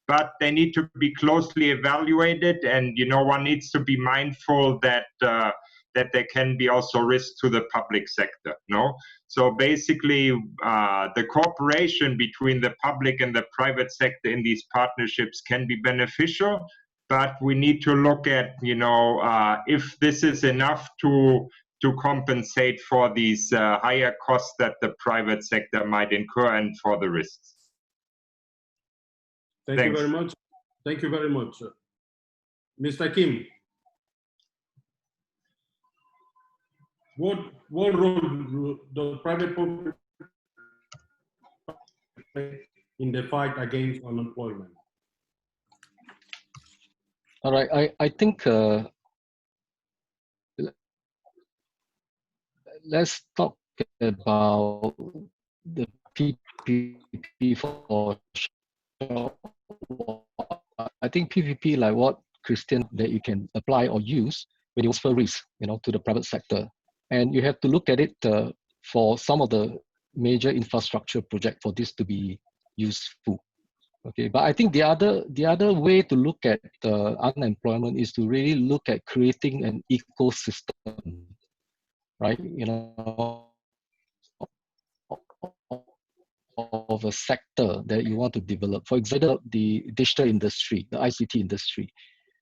but they need to be closely evaluated, and you know, one needs to be mindful that that there can be also risks to the public sector. No, so basically, the cooperation between the public and the private sector in these partnerships can be beneficial, but we need to look at, you know, if this is enough to compensate for these higher costs that the private sector might incur and for the risks. Thank you very much. Thank you very much. Mr. Kim, what role does private public play in the fight against unemployment? All right, I think let's talk about the PPP for sure. I think PPP, like what Christian, that you can apply or use when you transfer risk, you know, to the private sector, and you have to look at it for some of the major infrastructure project for this to be useful. Okay, but I think the other way to look at unemployment is to really look at creating an ecosystem, right? You know, of a sector that you want to develop. For example, the digital industry, the ICT industry.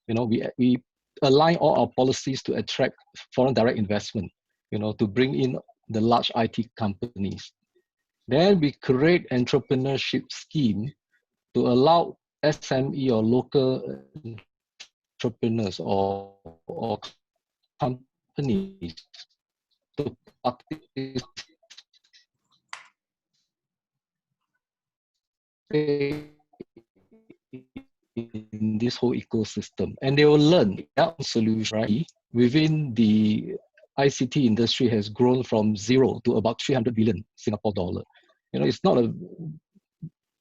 You know, we align all our policies to attract foreign direct investment, you know, to bring in the large IT companies. Then we create entrepreneurship scheme to allow SME or local entrepreneurs or companies to participate in this whole ecosystem, and they will learn their own solution, right? Within the ICT industry has grown from 0 to about 300 billion Singapore dollar. You know, it's not a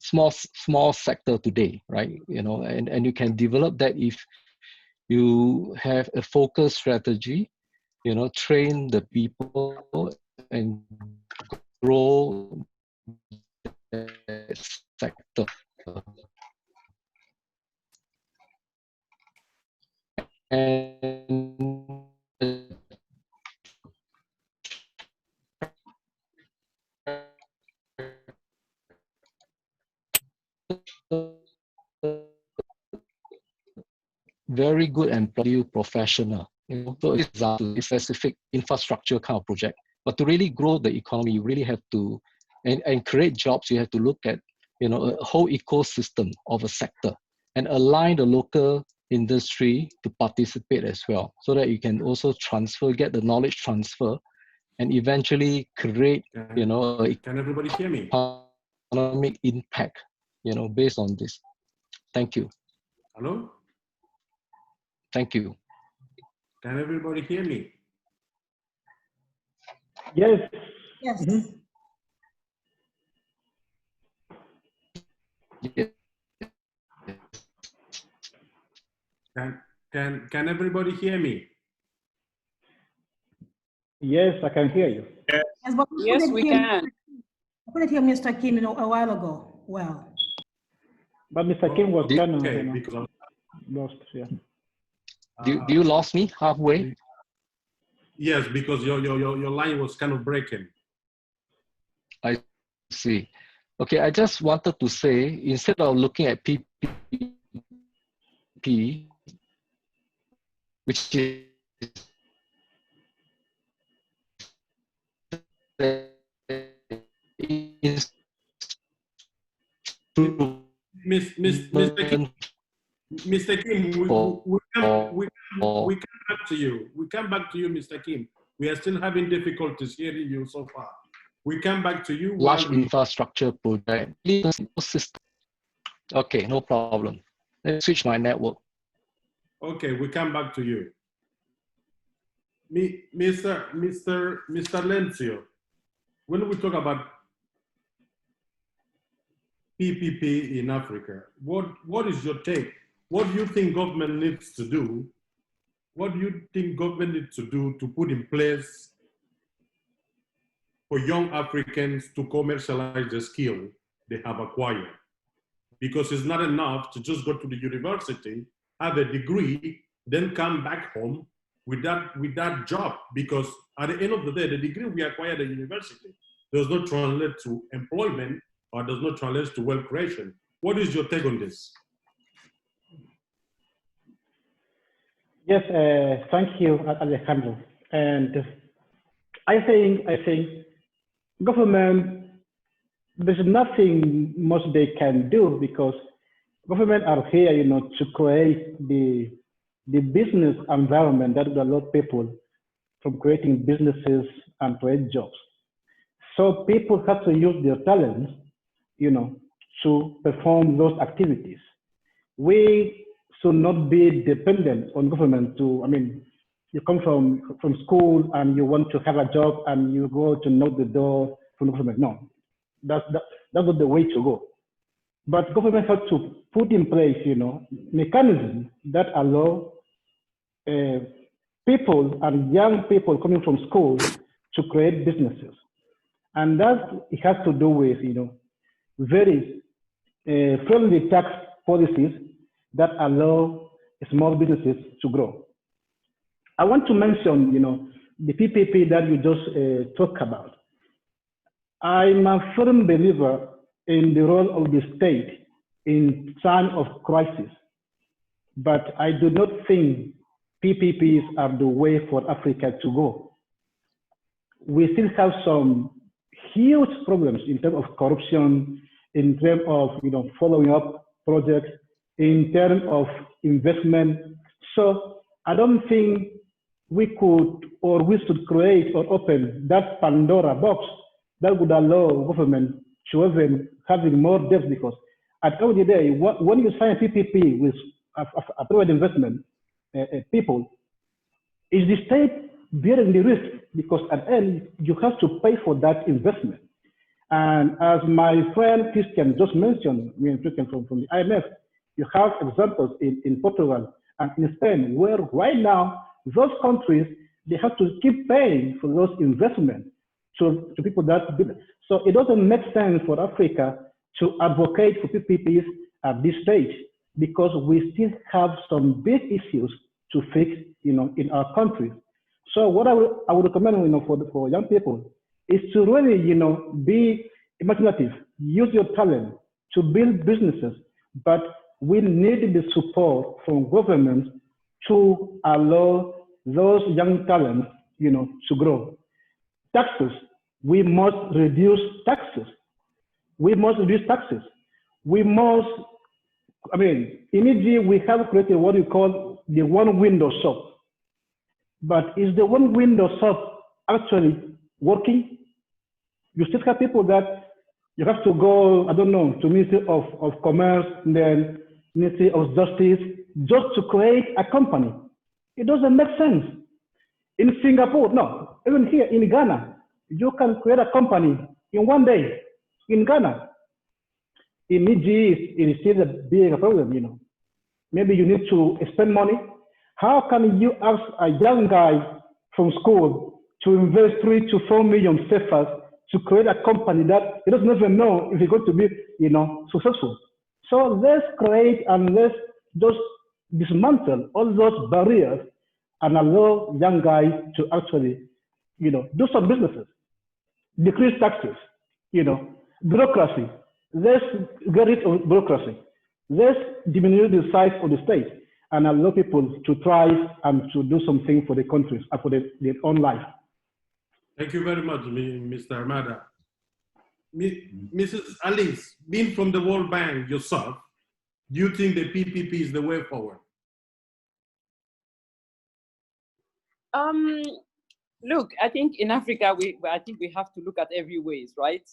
small sector today, right? You know, and you can develop that if you have a focused strategy, you know, train the people and grow that sector. And very good employee professional, you know, so it's a specific infrastructure kind of project. But to really grow the economy, you really have to, and create jobs, you have to look at, you know, a whole ecosystem of a sector and align the local industry to participate as well, so that you can also transfer, get the knowledge transfer, and eventually create, you know, can everybody hear me? Economic impact, you know, based on this. Thank you. Hello? Thank you. Can everybody hear me? Yes. Yes. Mm-hmm. Yeah. Can everybody hear me? Yes, I can hear you. Yes, but Yes, we can. I couldn't hear Mr. Kim, you know, a while ago. Well. But Mr. Kim was kind of, Okay, you know, because lost. Yeah. Do you lost me halfway? yes, because your line was kind of breaking. I see. Okay, I just wanted to say, instead of looking at PPP, which is Mr. Kim, we come back to you. We come back to you, Mr. Kim. We are still having difficulties hearing you so far. We come back to you. Large infrastructure project. Okay, no problem. Let's switch my network. Okay, we come back to you. Mr. Lencio, when we talk about PPP in Africa. What is your take? What do you think government needs to do? What do you think government needs to do to put in place for young Africans to commercialize the skill they have acquired? Because it's not enough to just go to the university, have a degree, then come back home with that job. Because at the end of the day, the degree we acquired at university does not translate to employment or does not translate to wealth creation. What is your take on this? Yes, thank you, Alejandro. And I think government, there's nothing much they can do because government are here, to create the business environment that will allow people from creating businesses and create jobs. So people have to use their talents, to perform those activities. We should not be dependent on government you come from school and you want to have a job and you go to knock the door from the government. No, that's not the way to go. But government has to put in place, mechanisms that allow people and young people coming from school to create businesses. And that it has to do with, very friendly tax policies that allow small businesses to grow. I want to mention, the PPP that you just talked about. I'm a firm believer in the role of the state in time of crisis, but I do not think PPPs are the way for Africa to go. We still have some huge problems in terms of corruption, in terms of following up projects, in terms of investment. So I don't think we could or we should create or open that Pandora box that would allow government to even having more debt, because at the end of the day, when you sign PPP with a private investment people, is the state bearing the risk? Because at the end, you have to pay for that investment. And as my friend Christian just mentioned, from the IMF, you have examples in Portugal and in Spain, where right now, those countries, they have to keep paying for those investments to people that build. So it doesn't make sense for Africa to advocate for PPPs at this stage, because we still have some big issues to fix, in our countries. So what I would recommend, for young people is to really, be imaginative, use your talent to build businesses, but we need the support from government to allow those young talents, to grow. Taxes, we must reduce taxes. We must reduce taxes. We must, in EG, we have created what we call the one window shop. But is the one window shop actually working? You still have people that you have to go, I don't know, to Ministry of Commerce, and then Ministry of Justice, just to create a company. It doesn't make sense. In Singapore, no, even here in Ghana, you can create a company in one day in Ghana. In EG, it is still a big problem, Maybe you need to spend money. How can you ask a young guy from school to invest 3 to 4 million CFAs to create a company that he doesn't even know if it's going to be, successful? So let's create and let's just dismantle all those barriers and allow young guys to actually, do some businesses, decrease taxes, bureaucracy. Let's get rid of bureaucracy. Let's diminish the size of the state and allow people to thrive and to do something for the countries and for their own life. Thank you very much, Mr. Armada. Mrs. Alice, being from the World Bank yourself, do you think the PPP is the way forward? Look, I think in Africa, I think we have to look at every ways, right?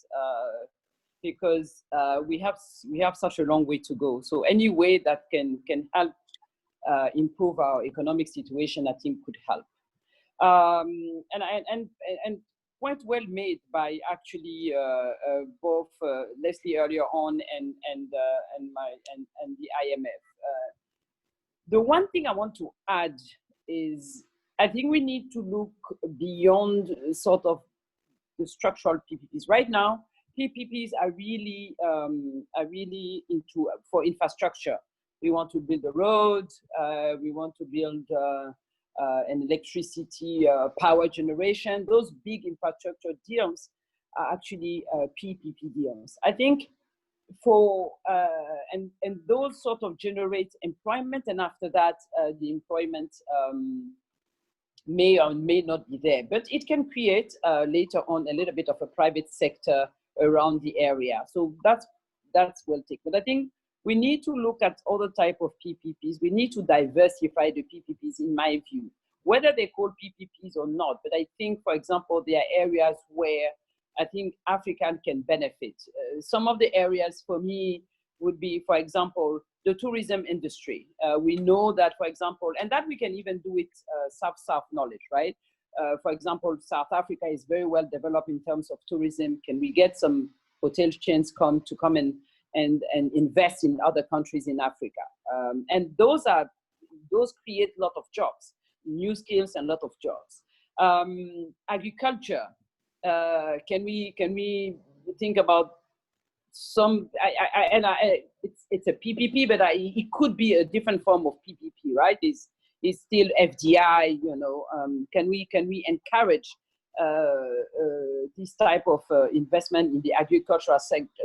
Because we have such a long way to go. So any way that can help improve our economic situation, I think could help. And point well made by actually both Leslie earlier on, and the IMF. The one thing I want to add is I think we need to look beyond sort of the structural PPPs. Right now, PPPs are really into for infrastructure. We want to build a road. We want to build an electricity power generation. Those big infrastructure deals are actually PPP deals. I think for and those sort of generate employment, and after that, the employment may or may not be there, but it can create later on a little bit of a private sector around the area. So that's well taken. But I think we need to look at other type of PPPs. We need to diversify the PPPs, in my view, whether they call PPPs or not. But I think, for example, there are areas where I think African can benefit. Some of the areas for me would be, for example, the tourism industry. We know that, for example, and that we can even do it South-South knowledge, right? For example, South Africa is very well developed in terms of tourism. Can we get some hotel chains come and invest in other countries in Africa? And those create a lot of jobs, new skills and a lot of jobs. Agriculture. Can we think about some? It's a PPP, but it could be a different form of PPP, right? It's still FDI. You know, can we encourage this type of investment in the agricultural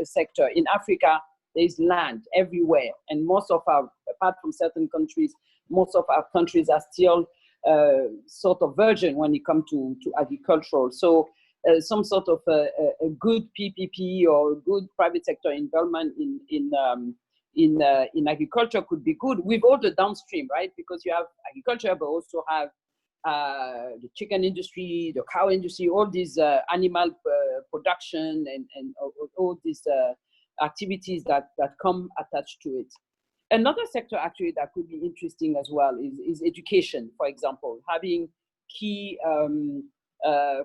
sector? In Africa, there is land everywhere, and most of our, apart from certain countries, most of our countries are still sort of virgin when it comes to agricultural. So some sort of a good PPP or good private sector involvement in agriculture could be good with all the downstream, right? Because you have agriculture, but also have the chicken industry, the cow industry, all these animal production and all these activities that come attached to it. Another sector actually that could be interesting as well is education, for example, having key,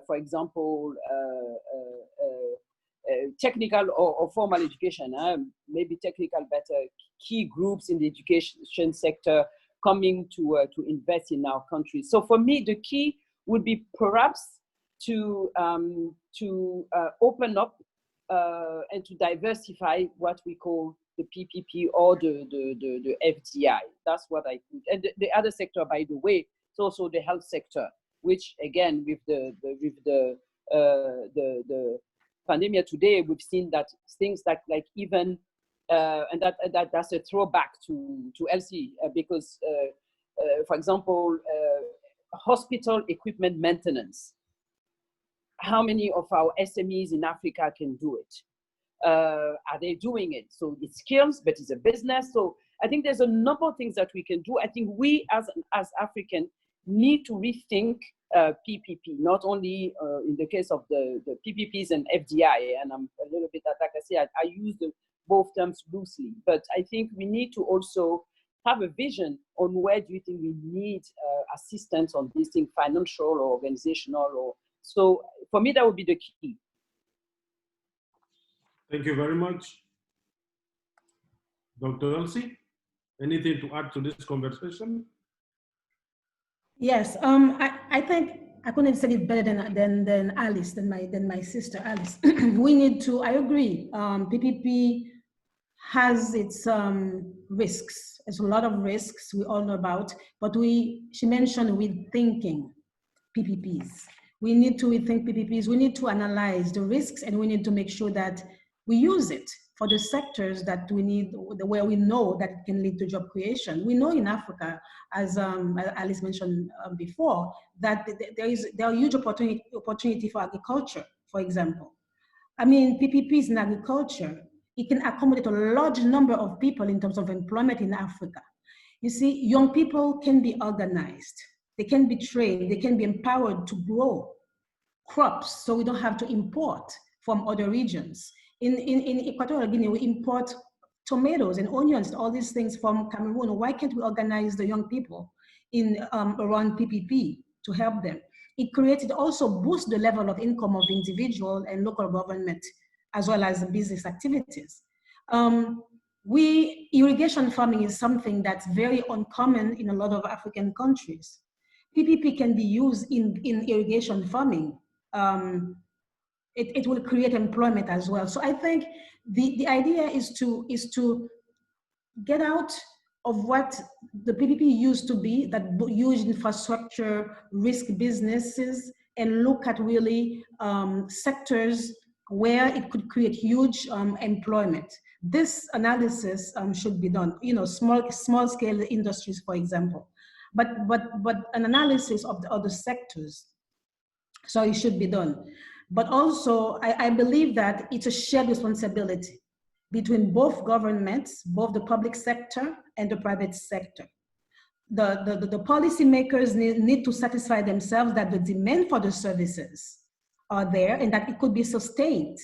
for example, technical or formal education, maybe technical better, key groups in the education sector coming to invest in our country. So for me, the key would be perhaps to open up and to diversify what we call the PPP or the FDI. That's what I think. And the other sector, by the way, is also the health sector, which again, with the pandemic today, we've seen that things like even and that's a throwback to Elsie because for example, hospital equipment maintenance. How many of our SMEs in Africa can do it? Are they doing it? So it's skills, but it's a business. So I think there's a number of things that we can do. I think we as African need to rethink PPP, not only in the case of the PPPs and FDI, and I'm a little bit, like I say, I use both terms loosely, but I think we need to also have a vision on where do you think we need assistance on this thing, financial or organizational, or so for me, that would be the key. Thank you very much. Dr. Elsie, anything to add to this conversation? Yes, I think I couldn't say it better than Alice, than my sister Alice. We need to. I agree. PPP has its risks. There's a lot of risks we all know about. But she mentioned rethinking PPPs. We need to rethink PPPs. We need to analyze the risks, and we need to make sure that we use it for the sectors that we need, where we know that it can lead to job creation. We know in Africa, as Alice mentioned before, that there are huge opportunity for agriculture, for example. I mean, PPPs in agriculture, it can accommodate a large number of people in terms of employment in Africa. You see, young people can be organized, they can be trained, they can be empowered to grow crops, so we don't have to import from other regions. In Equatorial Guinea, we import tomatoes and onions, all these things from Cameroon. Why can't we organize the young people around PPP to help them? It also boosts the level of income of individual and local government as well as business activities. Irrigation farming is something that's very uncommon in a lot of African countries. PPP can be used in irrigation farming. It will create employment as well. So I think the idea is to get out of what the PPP used to be, that huge infrastructure, risk businesses, and look at really sectors where it could create huge employment. This analysis should be done, small scale industries, for example, but an analysis of the other sectors. So it should be done. But also, I believe that it's a shared responsibility between both governments, both the public sector and the private sector. The policymakers need to satisfy themselves that the demand for the services are there and that it could be sustained,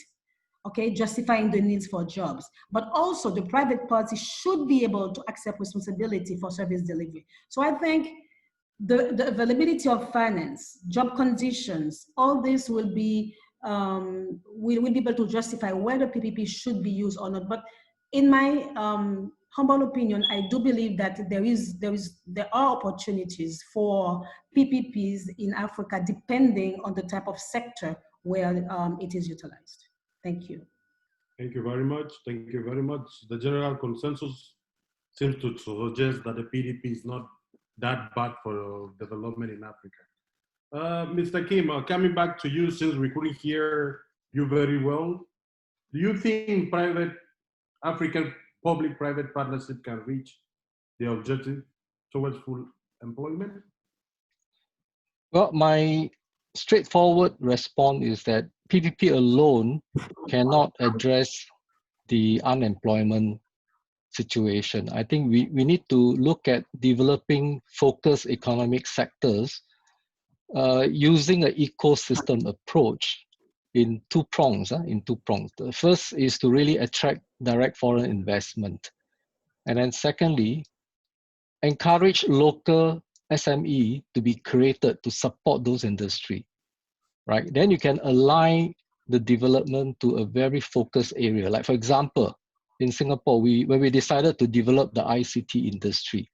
okay, justifying the needs for jobs. But also the private party should be able to accept responsibility for service delivery. So I think the availability of finance, job conditions, all this will be able to justify whether PPP should be used or not. But in my humble opinion, I do believe that there are opportunities for PPPs in Africa, depending on the type of sector where it is utilized. Thank you. Thank you very much. Thank you very much. The general consensus seems to suggest that the PDP is not that bad for development in Africa. Mr. Kim, coming back to you, since we couldn't hear you very well, do you think African public-private partnership can reach the objective towards full employment? Well, my straightforward response is that PPP alone cannot address the unemployment situation. I think we need to look at developing focused economic sectors using an ecosystem approach in two prongs. The first is to really attract direct foreign investment. And then secondly, encourage local SME to be created to support those industry, right? Then you can align the development to a very focused area. Like for example, in Singapore, when we decided to develop the ICT industry,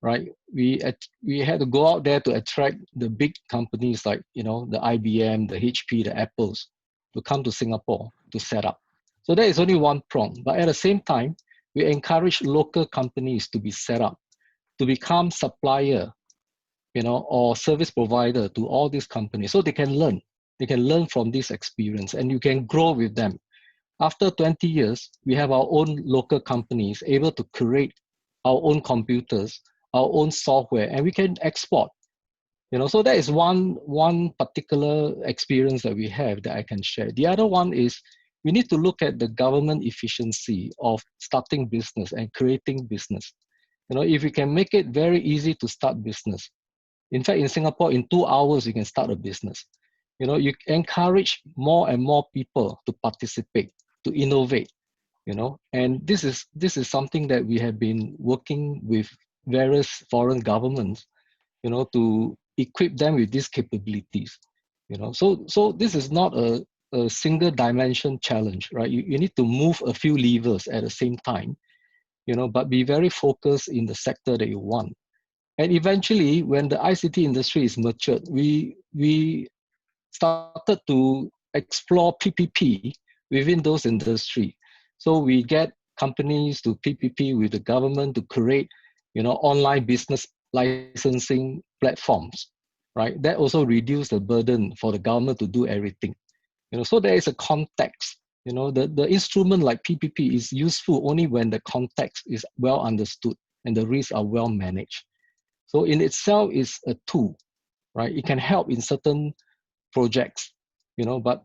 right? We had to go out there to attract the big companies like, the IBM, the HP, the Apples, to come to Singapore to set up. So that is only one prong. But at the same time, we encourage local companies to be set up, to become supplier, or service provider to all these companies, so they can learn. They can learn from this experience, and you can grow with them. After 20 years, we have our own local companies able to create our own computers, our own software, and we can export. So that is one particular experience that we have that I can share. The other one is we need to look at the government efficiency of starting business and creating business. If we can make it very easy to start business. In fact, in Singapore, in 2 hours, you can start a business. You encourage more and more people to participate, to innovate, and this is something that we have been working with various foreign governments, to equip them with these capabilities, So this is not a single dimension challenge, right? You need to move a few levers at the same time, but be very focused in the sector that you want. And eventually, when the ICT industry is matured, we started to explore PPP within those industry. So we get companies to PPP with the government to create, online business licensing platforms, right? That also reduce the burden for the government to do everything. So there is a context. The instrument like PPP is useful only when the context is well understood and the risks are well managed. So in itself is a tool, right? It can help in certain projects, but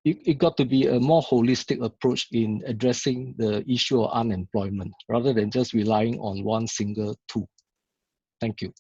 it got to be a more holistic approach in addressing the issue of unemployment rather than just relying on one single tool. Thank you.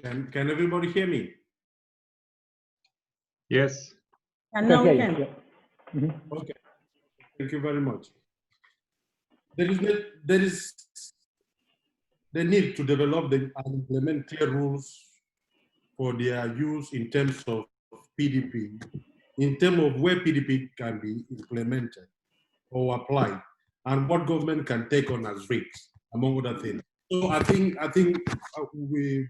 Can everybody hear me? Yes. And now we can. Okay. Thank you very much. There is the need to develop and implement clear rules for their use in terms of PDP, in terms of where PDP can be implemented or applied, and what government can take on as risks, among other things. So I think we,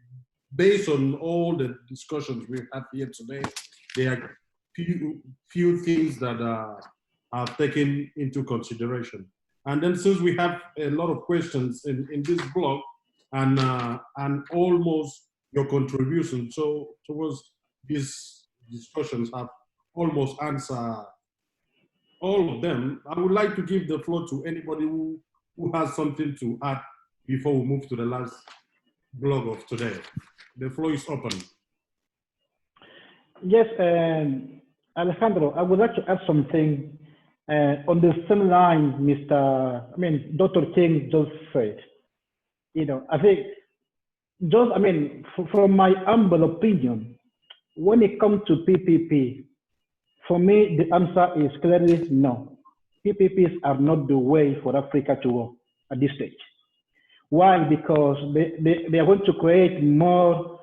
based on all the discussions we had here today, there are few things that are taken into consideration. And then since we have a lot of questions in this blog and almost your contribution towards these discussions have almost answered all of them, I would like to give the floor to anybody who has something to add before we move to the last blog of today. The floor is open. Yes, Alejandro, I would like to add something on the same line Dr. King just said. You know, I think from my humble opinion, when it comes to PPP, for me, the answer is clearly no. PPPs are not the way for Africa to go at this stage. Why? Because they are going to create more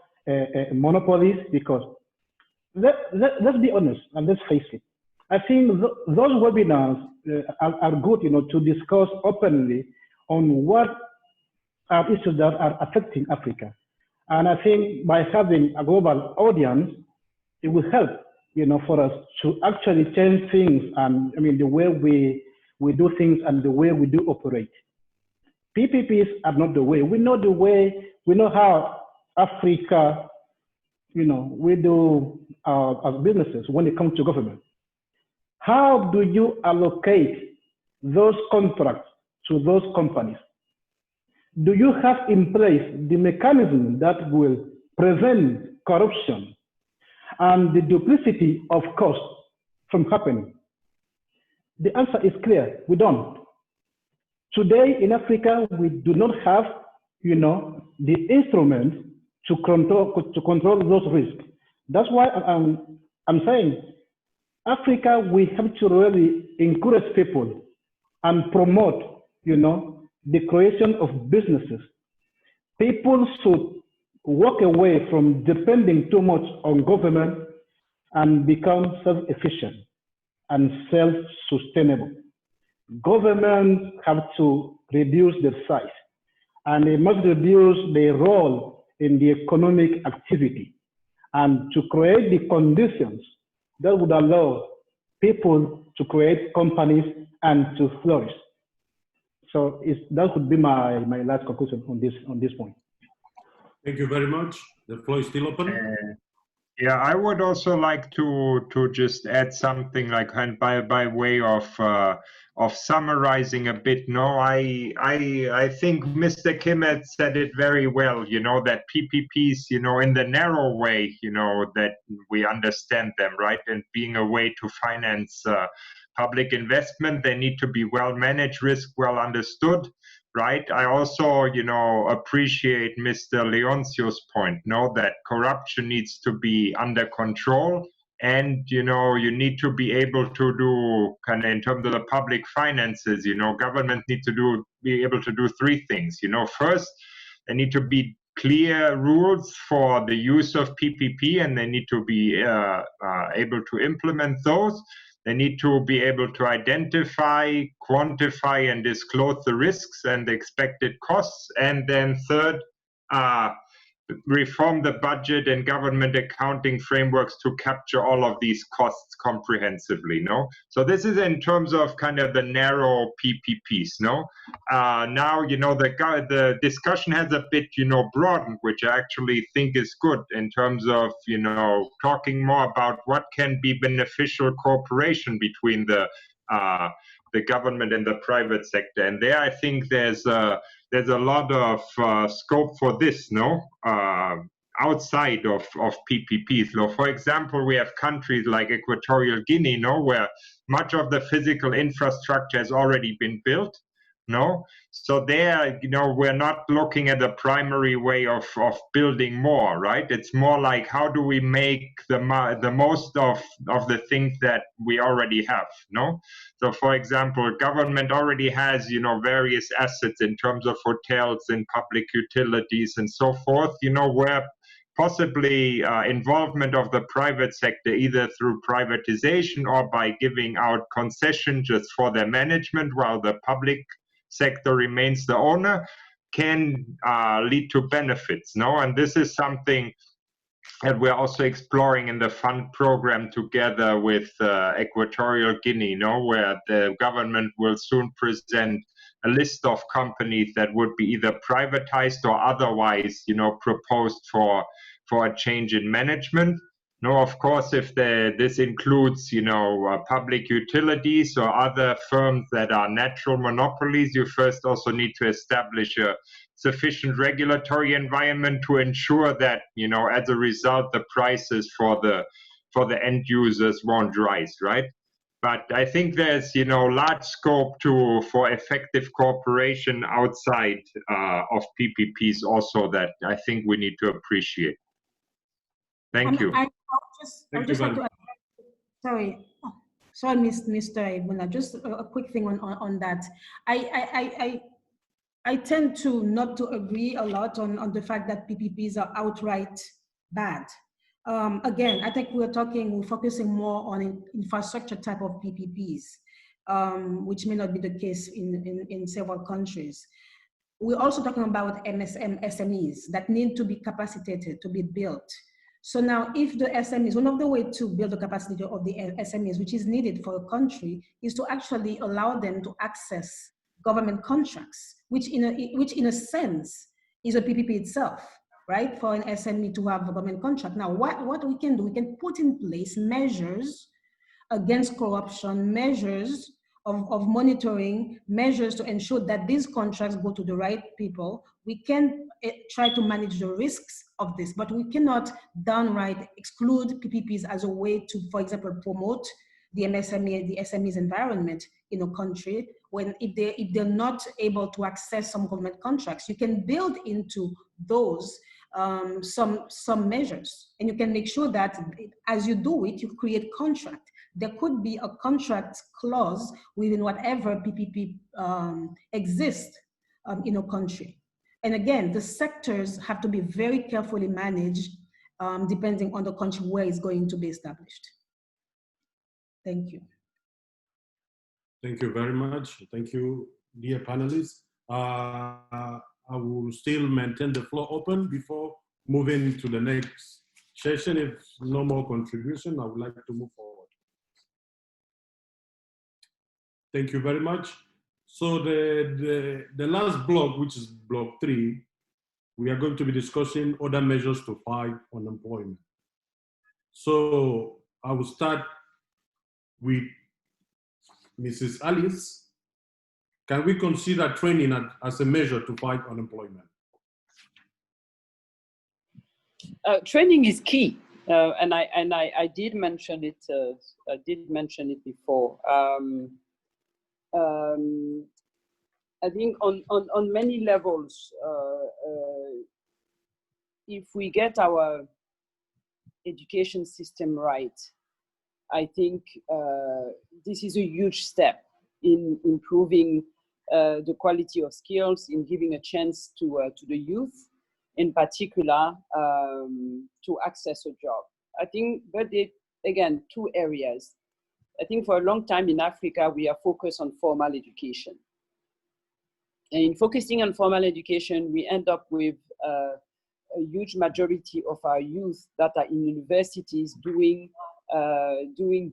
monopolies. Because let's be honest and let's face it. I think those webinars are good, to discuss openly on what are issues that are affecting Africa. And I think by having a global audience, it will help, for us to actually change things and the way we do things and the way we do operate. PPPs are not the way. We know the way, we know how Africa, we do our businesses when it comes to government. How do you allocate those contracts to those companies? Do you have in place the mechanism that will prevent corruption and the duplicity of costs from happening? The answer is clear, we don't. Today in Africa, we do not have, the instruments to control those risks. That's why I'm saying, Africa, we have to really encourage people and promote, the creation of businesses. People should walk away from depending too much on government and become self-efficient and self-sustainable. Governments have to reduce their size and they must reduce their role in the economic activity and to create the conditions that would allow people to create companies and to flourish. So that would be my last conclusion on this point. Thank you very much. The floor is still open. Yeah, I would also like to just add something like by way of summarizing a bit. No, I think Mr. Kim had said it very well. That PPPs, in the narrow way, that we understand them, right, and being a way to finance public investment, they need to be well managed, risk well understood. Right. I also, appreciate Mr. Leoncio's point, that corruption needs to be under control. And, you need to be able to do kind of in terms of the public finances, government need to be able to do three things. First, there need to be clear rules for the use of PPP, and they need to be able to implement those. They need to be able to identify, quantify, and disclose the risks and the expected costs. And then third, reform the budget and government accounting frameworks to capture all of these costs comprehensively. So this is in terms of kind of the narrow PPPs. Now, the discussion has a bit, broadened, which I actually think is good in terms of, talking more about what can be beneficial cooperation between the government and the private sector. And there, I think there's a lot of scope for this, outside of PPPs. For example, we have countries like Equatorial Guinea, where much of the physical infrastructure has already been built. no? So there, you know, we're not looking at a primary way of building more, right? It's more like, how do we make the most of the things that we already have, no? So for example, government already has, you know, various assets in terms of hotels and public utilities and so forth, you know, where possibly involvement of the private sector, either through privatization or by giving out concessions just for their management while the public sector remains the owner, can lead to benefits, no? And this is something that we're also exploring in the fund program together with Equatorial Guinea, no? Where the government will soon present a list of companies that would be either privatized or otherwise, you know, proposed for a change in management. No, of course, if this includes, you know, public utilities or other firms that are natural monopolies, you first also need to establish a sufficient regulatory environment to ensure that, you know, as a result, the prices for the end users won't rise, right? But I think there's, you know, large scope for effective cooperation outside of PPPs also that I think we need to appreciate. Thank you. I would just like to, sorry, Mr. Ebuna, just a quick thing on that. I tend to not to agree a lot on the fact that PPPs are outright bad. Again, I think we're focusing more on infrastructure type of PPPs, which may not be the case in several countries. We're also talking about SMEs that need to be capacitated, to be built. So now if the SMEs, one of the ways to build the capacity of the SMEs, which is needed for a country, is to actually allow them to access government contracts, which in a sense is a PPP itself, right? For an SME to have a government contract. Now, what we can do, we can put in place measures against corruption, measures of monitoring, measures to ensure that these contracts go to the right people. We can try to manage the risks of this, but we cannot downright exclude PPPs as a way to, for example, promote the SMEs environment in a country when if they're not able to access some government contracts. You can build into those some measures, and you can make sure that as you do it, you create contract. There could be a contract clause within whatever PPP exists in a country. And again, the sectors have to be very carefully managed depending on the country where it's going to be established. Thank you. Thank you very much. Thank you, dear panelists. I will still maintain the floor open before moving to the next session. If no more contribution, I would like to move forward. Thank you very much. So the last block, which is block 3, we are going to be discussing other measures to fight unemployment. So I will start with Mrs. Alice. Can we consider training as a measure to fight unemployment? Training is key, and I did mention it. I did mention it before. I think on many levels, if we get our education system right, I think this is a huge step in improving the quality of skills, in giving a chance to the youth, in particular, to access a job. I think, but again, 2 areas. I think for a long time in Africa, we are focused on formal education. And in focusing on formal education, we end up with a huge majority of our youth that are in universities doing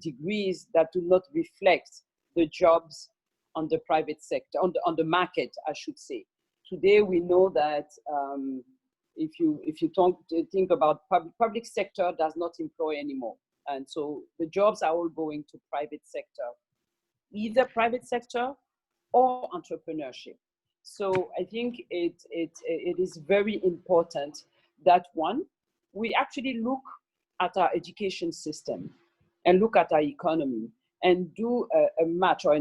degrees that do not reflect the jobs on the private sector, on the market, I should say. Today, we know that if you think about public sector does not employ anymore. And so the jobs are all going to private sector, either private sector or entrepreneurship. So I think it is very important that, one, we actually look at our education system and look at our economy and do a match, or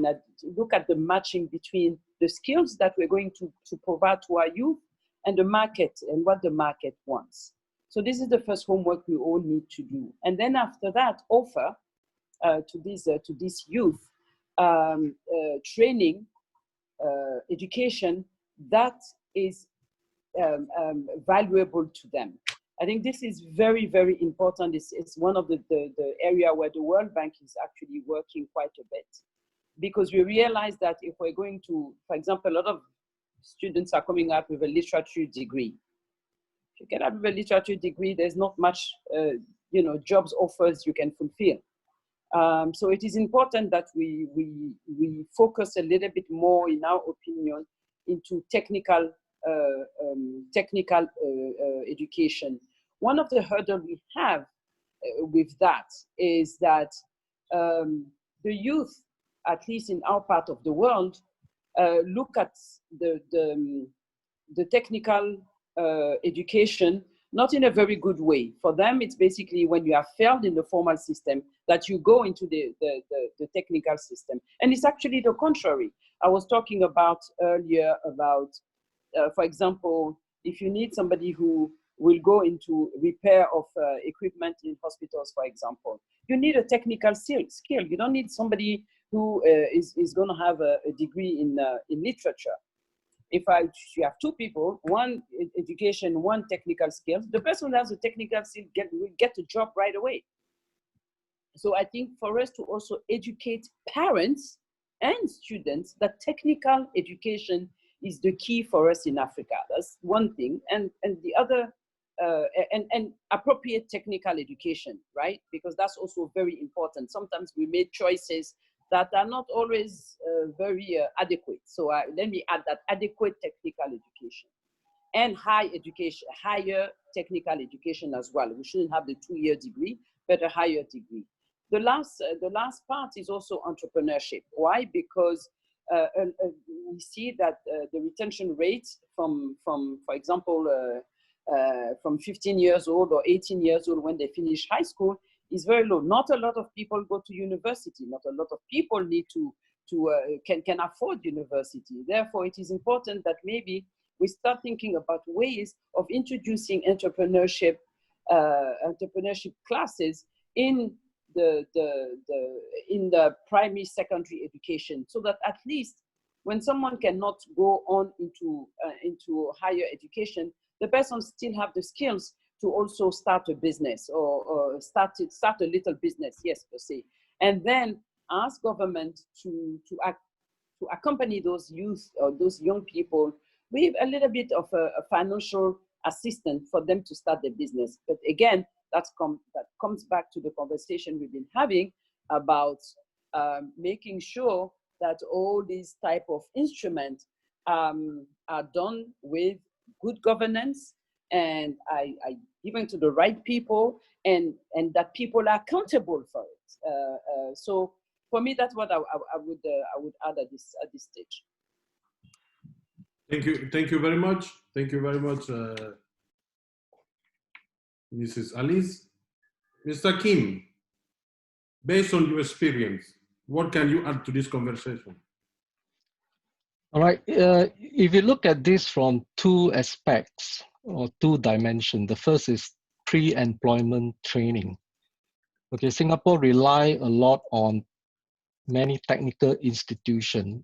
look at the matching between the skills that we're going to provide to our youth, and the market and what the market wants. So this is the first homework we all need to do. And then after that, offer to this youth training, education that is valuable to them. I think this is very, very important. It's one of the area where the World Bank is actually working quite a bit, because we realize that if we're going to, for example, a lot of students are coming up with a literature degree. If you get up with a literature degree, there's not much, jobs offers you can fulfill. So it is important that we focus a little bit more, in our opinion, into technical education. One of the hurdles we have with that is that the youth, at least in our part of the world, look at the technical education not in a very good way. For them, it's basically when you have failed in the formal system that you go into the technical system. And it's actually the contrary. I was talking about earlier about, for example, if you need somebody who will go into repair of equipment in hospitals, for example, you need a technical skill. You don't need somebody who is going to have a degree in literature. If you have two people, one education, one technical skills, the person who has a technical skill will get a job right away. So I think for us to also educate parents and students that technical education is the key for us in Africa. That's one thing. And the other, and appropriate technical education, right? Because that's also very important. Sometimes we made choices that are not always very adequate. So let me add that: adequate technical education and higher technical education as well. We shouldn't have the 2-year degree, but a higher degree. The last part is also entrepreneurship. Why? Because we see that the retention rate from for example, from 15 years old or 18 years old when they finish high school is very low. Not a lot of people go to university. Not a lot of people can afford university. Therefore, it is important that maybe we start thinking about ways of introducing entrepreneurship classes in the primary, secondary education, so that at least when someone cannot go on into higher education, the person still have the skills to also start a business or start a little business, yes, per se, and then ask government to accompany those youth or those young people with a little bit of a financial assistance for them to start their business. But again, that comes back to the conversation we've been having about making sure that all these type of instruments are done with good governance and I given to the right people, and that people are accountable for it. So for me, that's what I would add at this stage. Thank you very much. Thank you very much, Mrs. Alice. Mr. Kim, based on your experience, what can you add to this conversation? All right. If you look at this from two aspects or two dimensions, the first is pre-employment training. Okay, Singapore rely a lot on many technical institutions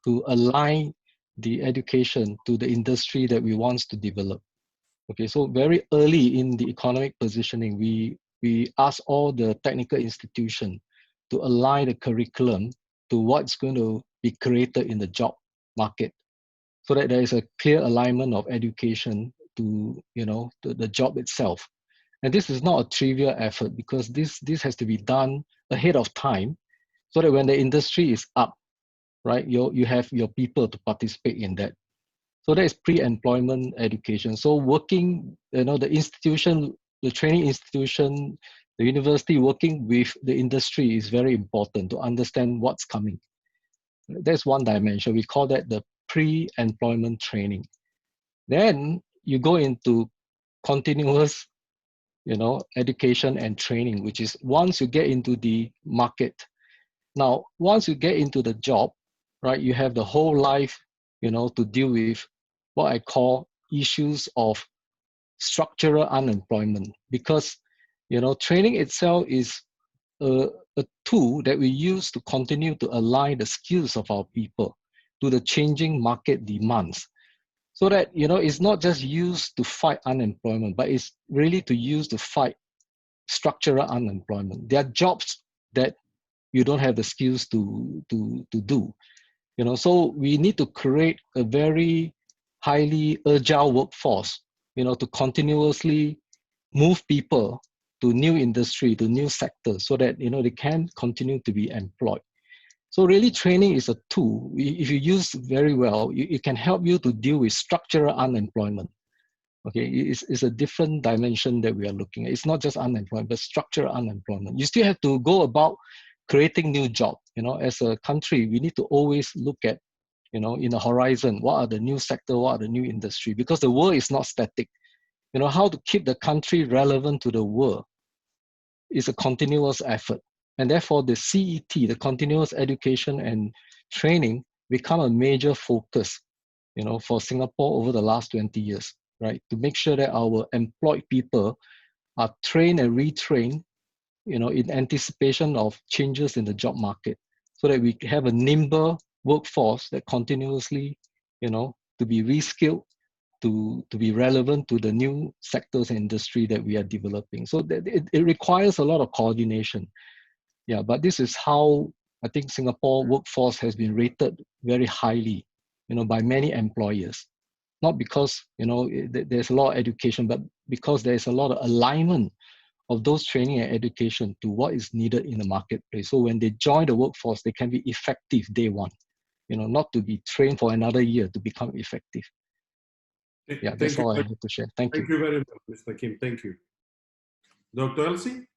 to align the education to the industry that we want to develop. Okay, so very early in the economic positioning, we ask all the technical institutions to align the curriculum to what's going to be created in the job market, so that there is a clear alignment of education to the job itself. And this is not a trivial effort, because this has to be done ahead of time, so that when the industry is up, right, you have your people to participate in that. So that is pre-employment education. So working, the institution, the training institution, the university working with the industry is very important to understand what's coming. That's one dimension. We call that the pre-employment training. Then you go into continuous, education and training, which is once you get into the market. Now, once you get into the job, right, you have the whole life to deal with what I call issues of structural unemployment, because training itself is a tool that we use to continue to align the skills of our people to the changing market demands, so that it's not just used to fight unemployment, but it's really to use to fight structural unemployment. There are jobs that you don't have the skills to do. So we need to create a very highly agile workforce, to continuously move people to new industry, to new sectors, so that they can continue to be employed. So really, training is a tool. If you use very well, it can help you to deal with structural unemployment. Okay, it's a different dimension that we are looking at. It's not just unemployment, but structural unemployment. You still have to go about creating new jobs. As a country, we need to always look at, in the horizon, what are the new sector, what are the new industry, because the world is not static. How to keep the country relevant to the world is a continuous effort. And therefore the CET, the continuous education and training, become a major focus, for Singapore over the last 20 years, right? To make sure that our employed people are trained and retrained, in anticipation of changes in the job market, so that we have a nimble workforce that continuously, to be reskilled, to be relevant to the new sectors and industry that we are developing. So that it requires a lot of coordination. Yeah, but this is how I think Singapore workforce has been rated very highly, by many employers. Not because, there's a lot of education, but because there's a lot of alignment of those training and education to what is needed in the marketplace. So when they join the workforce, they can be effective day one, not to be trained for another year to become effective. Yeah, that's all I have to share. Thank you. Thank you very much, Mr. Kim. Thank you. Dr. Elsie,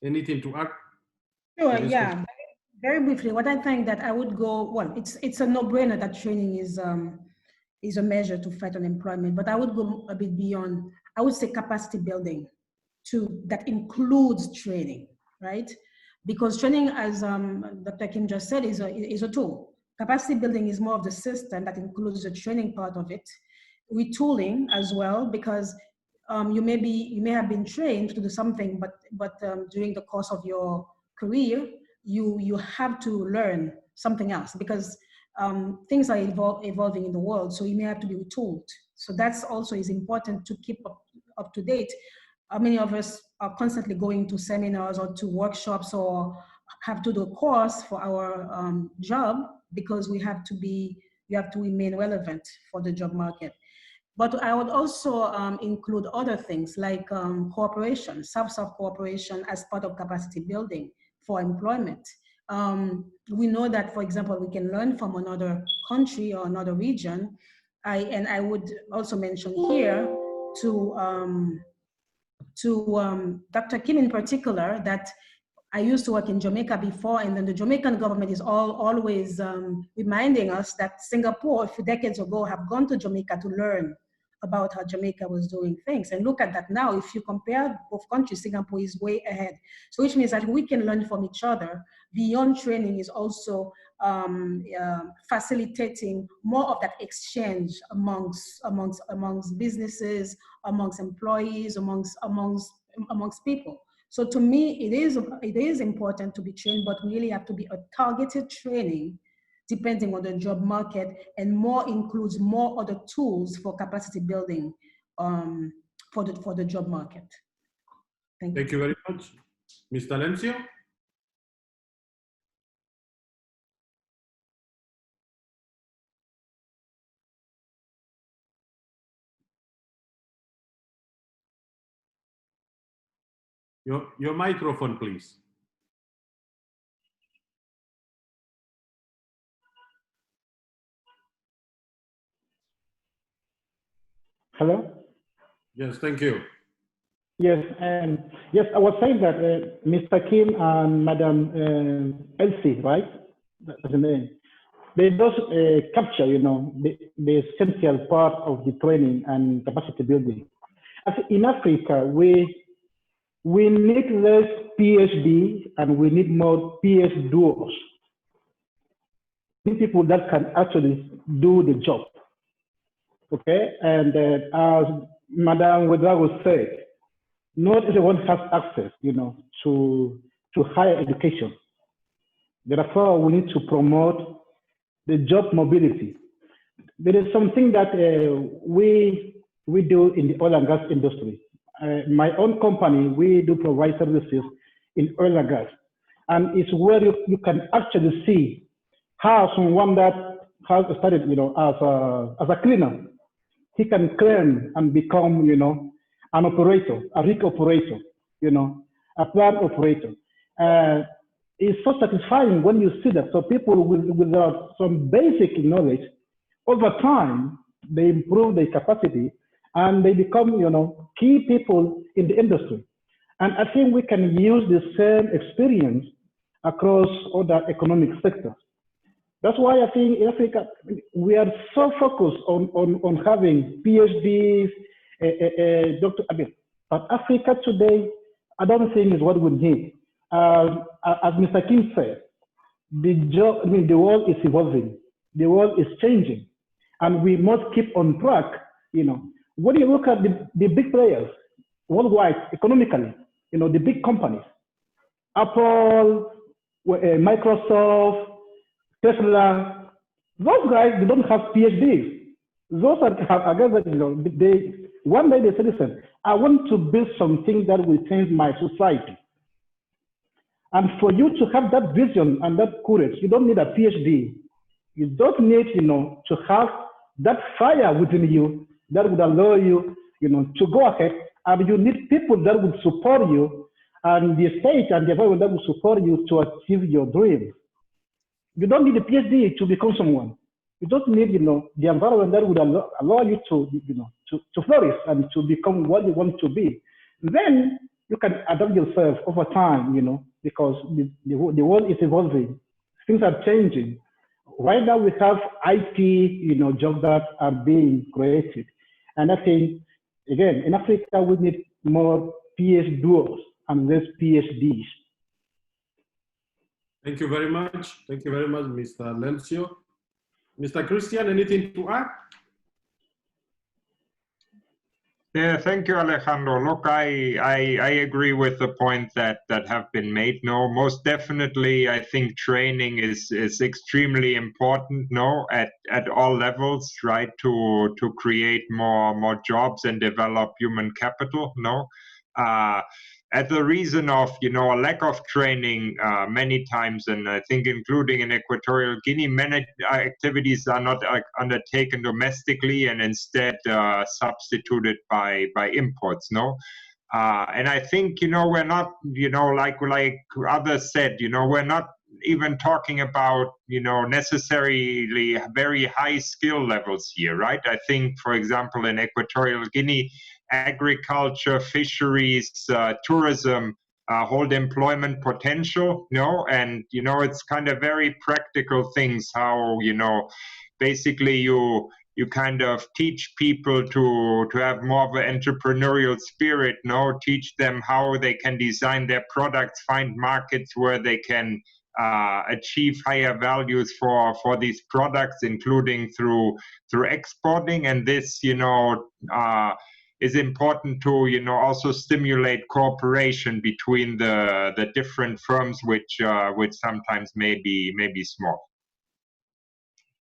anything to add? Sure, yeah. Very briefly, what I think that I would go, well, it's a no-brainer that training is a measure to fight unemployment, but I would go a bit beyond. I would say capacity building that includes training, right? Because training, as Dr. Kim just said, is a tool. Capacity building is more of the system that includes the training part of it, retooling as well, because you may have been trained to do something, but during the course of your career, you have to learn something else, because things are evolving in the world, so you may have to be retooled. So that's also is important to keep up to date. Many of us are constantly going to seminars or to workshops or have to do a course for our job, because we have to remain relevant for the job market. But I would also include other things like cooperation, South-South cooperation as part of capacity building for employment. We know that, for example, we can learn from another country or another region. I would also mention here to Dr. Kim in particular, that I used to work in Jamaica before, and then the Jamaican government is always reminding us that Singapore, a few decades ago, have gone to Jamaica to learn about how Jamaica was doing things. And look at that now. If you compare both countries, Singapore is way ahead. So which means that we can learn from each other. Beyond training is also facilitating more of that exchange amongst businesses, amongst employees, amongst people. So to me, it is important to be trained, but really have to be a targeted training depending on the job market, and more includes more other tools for capacity building for the job market. Thank you. Thank you very much. Mr. Lencio? Your microphone, please. Hello? Yes, thank you. Yes, yes, I was saying that Mr. Kim and Madam Elsie, right? That's the name. They both capture, the essential part of the training and capacity building. As in Africa, we need less PhD and we need more PhDs. people that can actually do the job. Okay, and as Madam Wedrago said, not everyone has access, to higher education. Therefore, we need to promote the job mobility. There is something that we do in the oil and gas industry. My own company, we do provide services in oil and gas, and it's where you can actually see how someone that has started, as a cleaner, he can claim and become, an operator, a rig operator, a plant operator. It's so satisfying when you see that. So people without some basic knowledge, over time, they improve their capacity and they become, key people in the industry. And I think we can use the same experience across other economic sectors. That's why I think in Africa, we are so focused on having PhDs, Dr. Abel. But Africa today, I don't think is what we need. As Mr. Kim said, the world is evolving, the world is changing, and we must keep on track. When you look at the big players worldwide, economically, the big companies, Apple, Microsoft, Tesla, those guys, they don't have PhDs. Those are guys that, one day they say, listen, I want to build something that will change my society. And for you to have that vision and that courage, you don't need a PhD. You don't need, to have that fire within you that would allow you, to go ahead. And you need people that would support you, and the state and the environment that will support you to achieve your dreams. You don't need a PhD to become someone. You don't need, the environment that would allow you to flourish and to become what you want to be. Then you can adapt yourself over time, because the world is evolving. Things are changing. Right now we have IT, jobs that are being created. And I think, again, in Africa, we need more PhDs and less PhDs. Thank you very much. Thank you very much, Mr. Lencio. Mr. Christian, anything to add? Yeah, thank you, Alejandro. Look, I agree with the points that have been made. No, most definitely, I think training is extremely important. No, at all levels, right? To create more jobs and develop human capital. No, at the reason of a lack of training many times, and I think including in Equatorial Guinea, many activities are not undertaken domestically and instead substituted by imports. No, and I think we're not like others said, we're not even talking about necessarily very high skill levels here, right? I think, for example, in Equatorial Guinea, agriculture, fisheries, tourism hold employment potential, and it's kind of very practical things how basically you kind of teach people to have more of an entrepreneurial spirit, teach them how they can design their products, find markets where they can achieve higher values for these products, including through exporting. And this is important to also stimulate cooperation between the different firms, which sometimes may be small.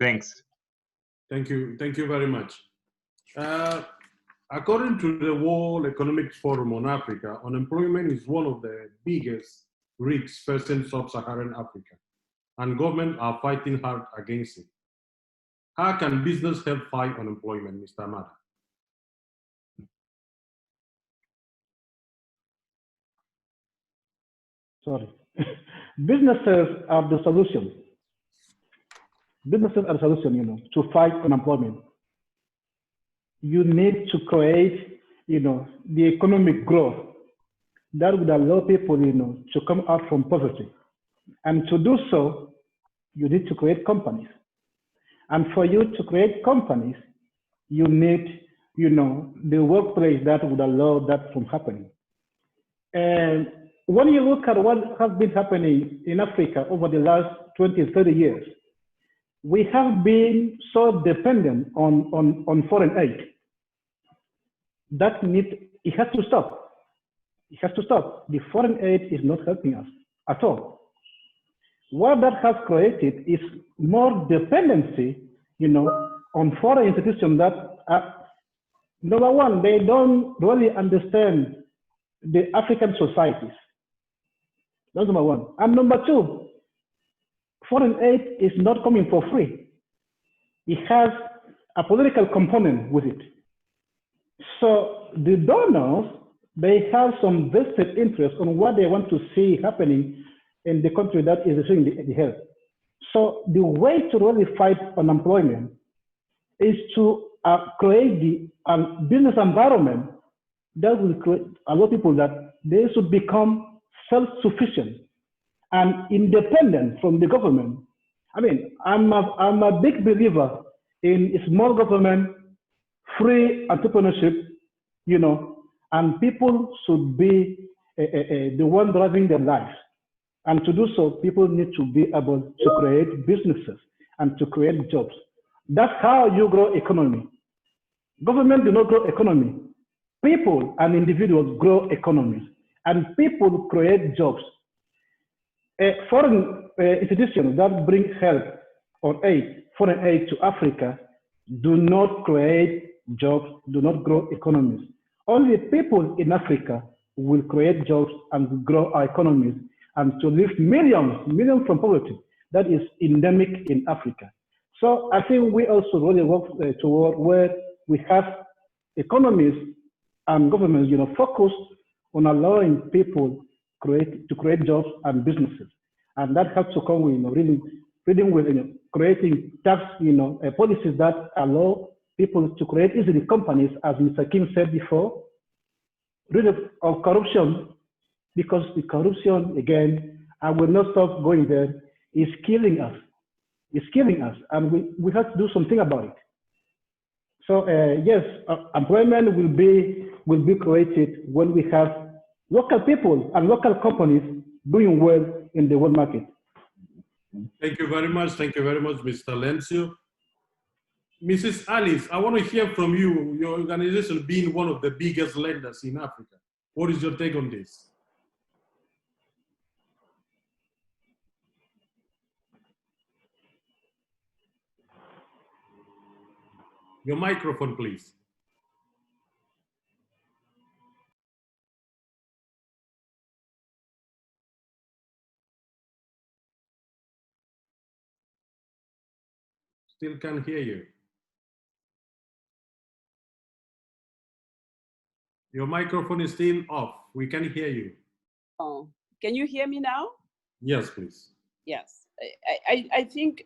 Thanks. Thank you very much. According to the World Economic Forum on Africa, unemployment is one of the biggest risks facing sub-Saharan Africa, and governments are fighting hard against it. How can business help fight unemployment, Mr. Amada? Sorry. Businesses are the solution. Businesses are the solution, to fight unemployment. You need to create, the economic growth that would allow people, to come out from poverty. And to do so, you need to create companies. And for you to create companies, you need, the workplace that would allow that from happening. And when you look at what has been happening in Africa over the last 20, 30 years, we have been so dependent on foreign aid. It has to stop. It has to stop. The foreign aid is not helping us at all. What that has created is more dependency, on foreign institutions that number one, they don't really understand the African societies. That's number one. And number two, foreign aid is not coming for free. It has a political component with it. So the donors, they have some vested interest on what they want to see happening in the country that is receiving the help. So the way to really fight unemployment is to create the business environment that will create a lot of people that they should become self-sufficient and independent from the government. I mean, I'm a big believer in small government, free entrepreneurship, and people should be the one driving their lives. And to do so, people need to be able to create businesses and to create jobs. That's how you grow economy. Government do not grow economy. People and individuals grow economies, and people create jobs. Foreign institutions that bring help or aid, foreign aid to Africa, do not create jobs, do not grow economies. Only people in Africa will create jobs and grow our economies and to lift millions from poverty. That is endemic in Africa. So I think we also really work toward where we have economies and governments, focused on allowing people to create jobs and businesses, and that has to come with creating tax, policies that allow people to create easily companies, as Mr. Kim said before, rid of corruption, because the corruption, again, I will not stop going there, is killing us. It's killing us, and we have to do something about it. So yes, employment will be created when we have local people and local companies doing well in the world market. Thank you very much. Thank you very much, Mr. Lencio. Mrs. Alice, I want to hear from you, your organization being one of the biggest lenders in Africa. What is your take on this? Your microphone, please. Still can't hear you. Your microphone is still off. We can't hear you. Oh, can you hear me now? Yes, please. Yes, I think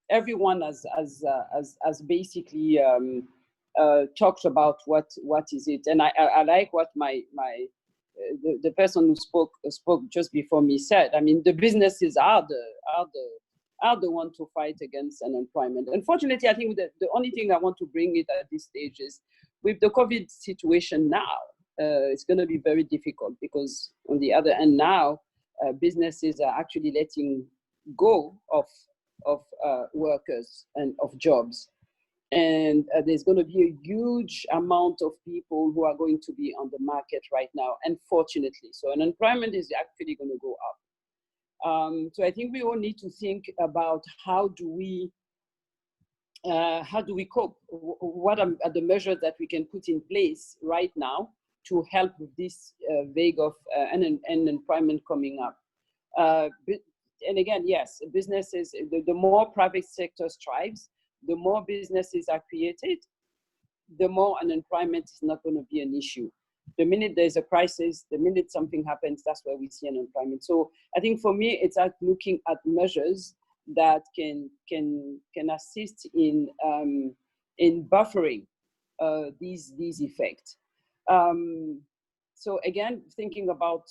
everyone has basically talked about what is it, and I like what the person who spoke just before me said. I mean, the businesses are the one to fight against unemployment. Unfortunately, I think the only thing I want to bring it at this stage is with the COVID situation now, it's going to be very difficult, because on the other end now, businesses are actually letting go of workers and of jobs. And there's going to be a huge amount of people who are going to be on the market right now, unfortunately. So unemployment is actually going to go up. So I think we all need to think about how do we cope? What are the measures that we can put in place right now to help with this vague of unemployment coming up? And again, yes, businesses, the more private sector strives, the more businesses are created, the more unemployment is not going to be an issue. The minute there's a crisis, the minute something happens, that's where we see unemployment. So I think for me, it's like looking at measures that can assist in buffering these effects. So again, thinking about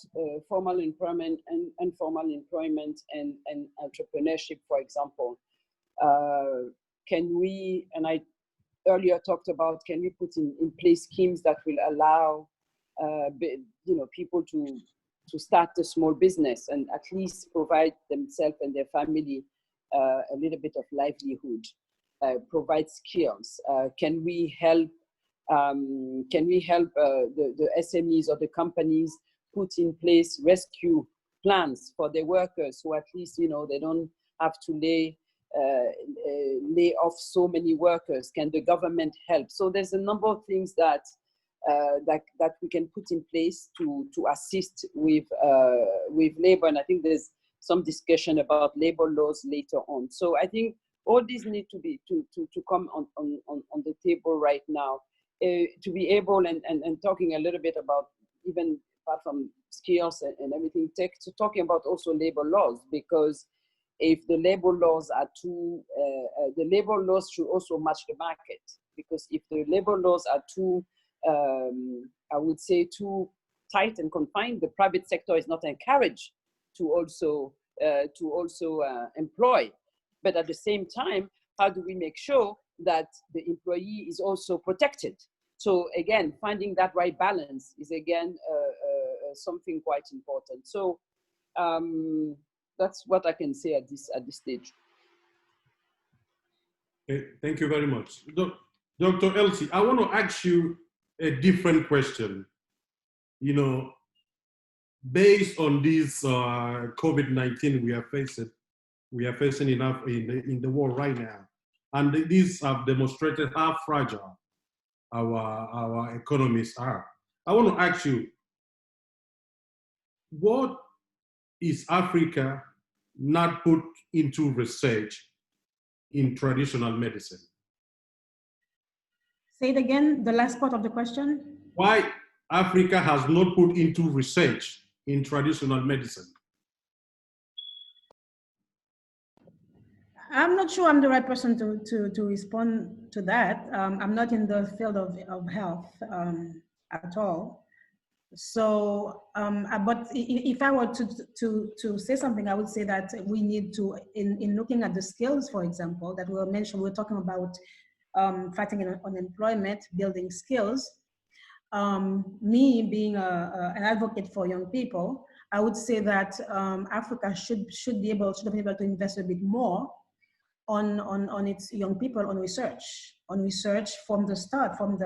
formal employment and informal employment and entrepreneurship, for example, can we, and I earlier talked about, can we put in place schemes that will allow people to start a small business and at least provide themselves and their family a little bit of livelihood, provide skills? Can we help the SMEs or the companies put in place rescue plans for their workers, so at least, you know, they don't have to lay off so many workers? Can the government help? So there's a number of things that we can put in place to assist with labor, and I think there's some discussion about labor laws later on. So I think all these need to be to come on the table right now, to be able and talking a little bit about, even apart from skills and everything, talking about also labor laws, because if the labor laws are too, the labor laws should also match the market, because if the labor laws are too, I would say, too tight and confined, the private sector is not encouraged to also employ. But at the same time, how do we make sure that the employee is also protected? So again, finding that right balance is again something quite important. So that's what I can say at this stage. Okay, thank you very much. Dr. Elsie, I want to ask you a different question. You know, based on this COVID-19 we are facing in the world right now, and these have demonstrated how fragile our economies are. I want to ask you, what is Africa not put into research in traditional medicine? Say it again, the last part of the question. Why Africa has not put into research in traditional medicine? I'm not sure I'm the right person to respond to that. I'm not in the field of health at all. So, but if I were to say something, I would say that we need to, in looking at the skills, for example, that were mentioned, we're talking about fighting unemployment, building skills. Me being an advocate for young people, I would say that Africa should be able to invest a bit more on its young people, on research from the start, from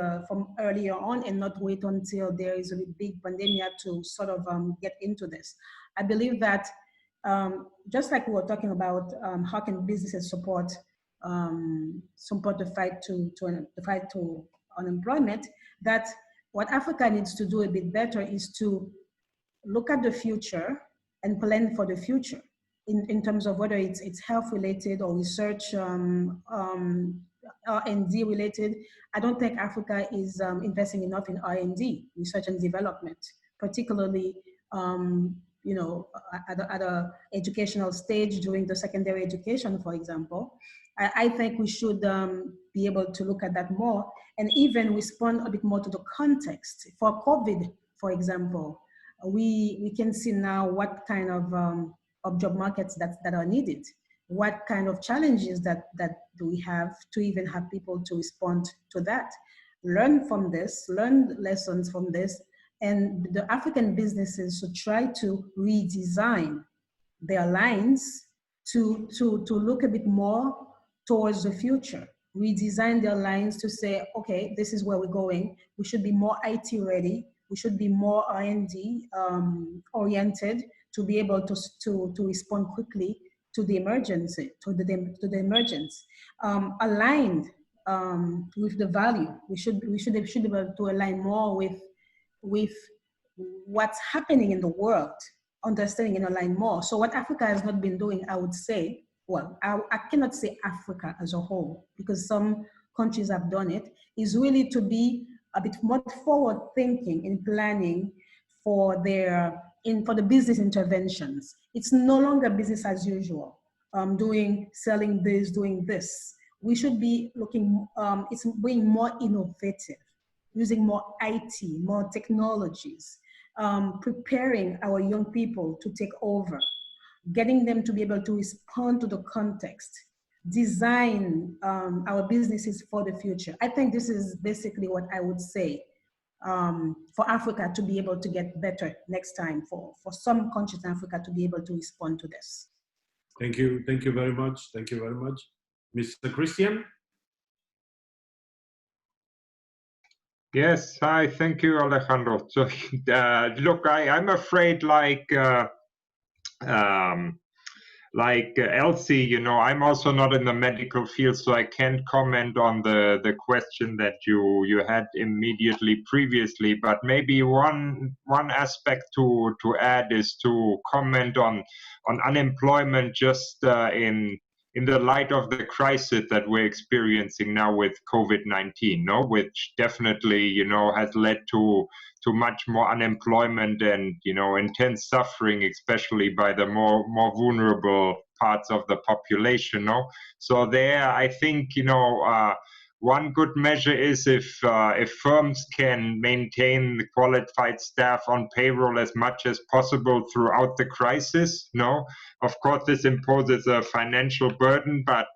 earlier on, and not wait until there is a big pandemic to sort of get into this. I believe that just like we were talking about, how can businesses support the fight to unemployment, that what Africa needs to do a bit better is to look at the future and plan for the future. In terms of whether it's health related or research R&D related. I don't think Africa is investing enough in R&D, research and development, particularly you know, at a educational stage during the secondary education, for example. I think we should be able to look at that more and even respond a bit more to the context. For COVID, for example, we can see now what kind of job markets that are needed, what kind of challenges that do we have to even have people to respond to that. Learn from this, learn lessons from this, and the African businesses should try to redesign their lines to look a bit more towards the future. Redesign their lines to say, okay, this is where we're going. We should be more IT ready. We should be more R&D oriented to be able to respond quickly to the emergency, to the emergence. Aligned with the value. We should be able to align more with what's happening in the world, understanding and align more. So what Africa has not been doing, I would say, well, I cannot say Africa as a whole, because some countries have done it, is really to be a bit more forward thinking in planning for the business interventions. It's no longer business as usual, selling this, doing this. We should be looking, it's being more innovative, using more IT, more technologies, preparing our young people to take over, getting them to be able to respond to the context, design our businesses for the future. I think this is basically what I would say for Africa to be able to get better next time, for some countries in Africa to be able to respond to this. Thank you very much. Thank you very much. Mr. Christian? Yes, hi, thank you, Alejandro. So, look, I'm afraid um, Elsie, you know, I'm also not in the medical field, so I can't comment on the question that you had immediately previously. But maybe one aspect to add is to comment on unemployment just in the light of the crisis that we're experiencing now with COVID-19, no, which definitely, you know, has led to much more unemployment and, you know, intense suffering, especially by the more vulnerable parts of the population. No, so there, I think, you know, one good measure is if firms can maintain the qualified staff on payroll as much as possible throughout the crisis. No, of course, this imposes a financial burden, but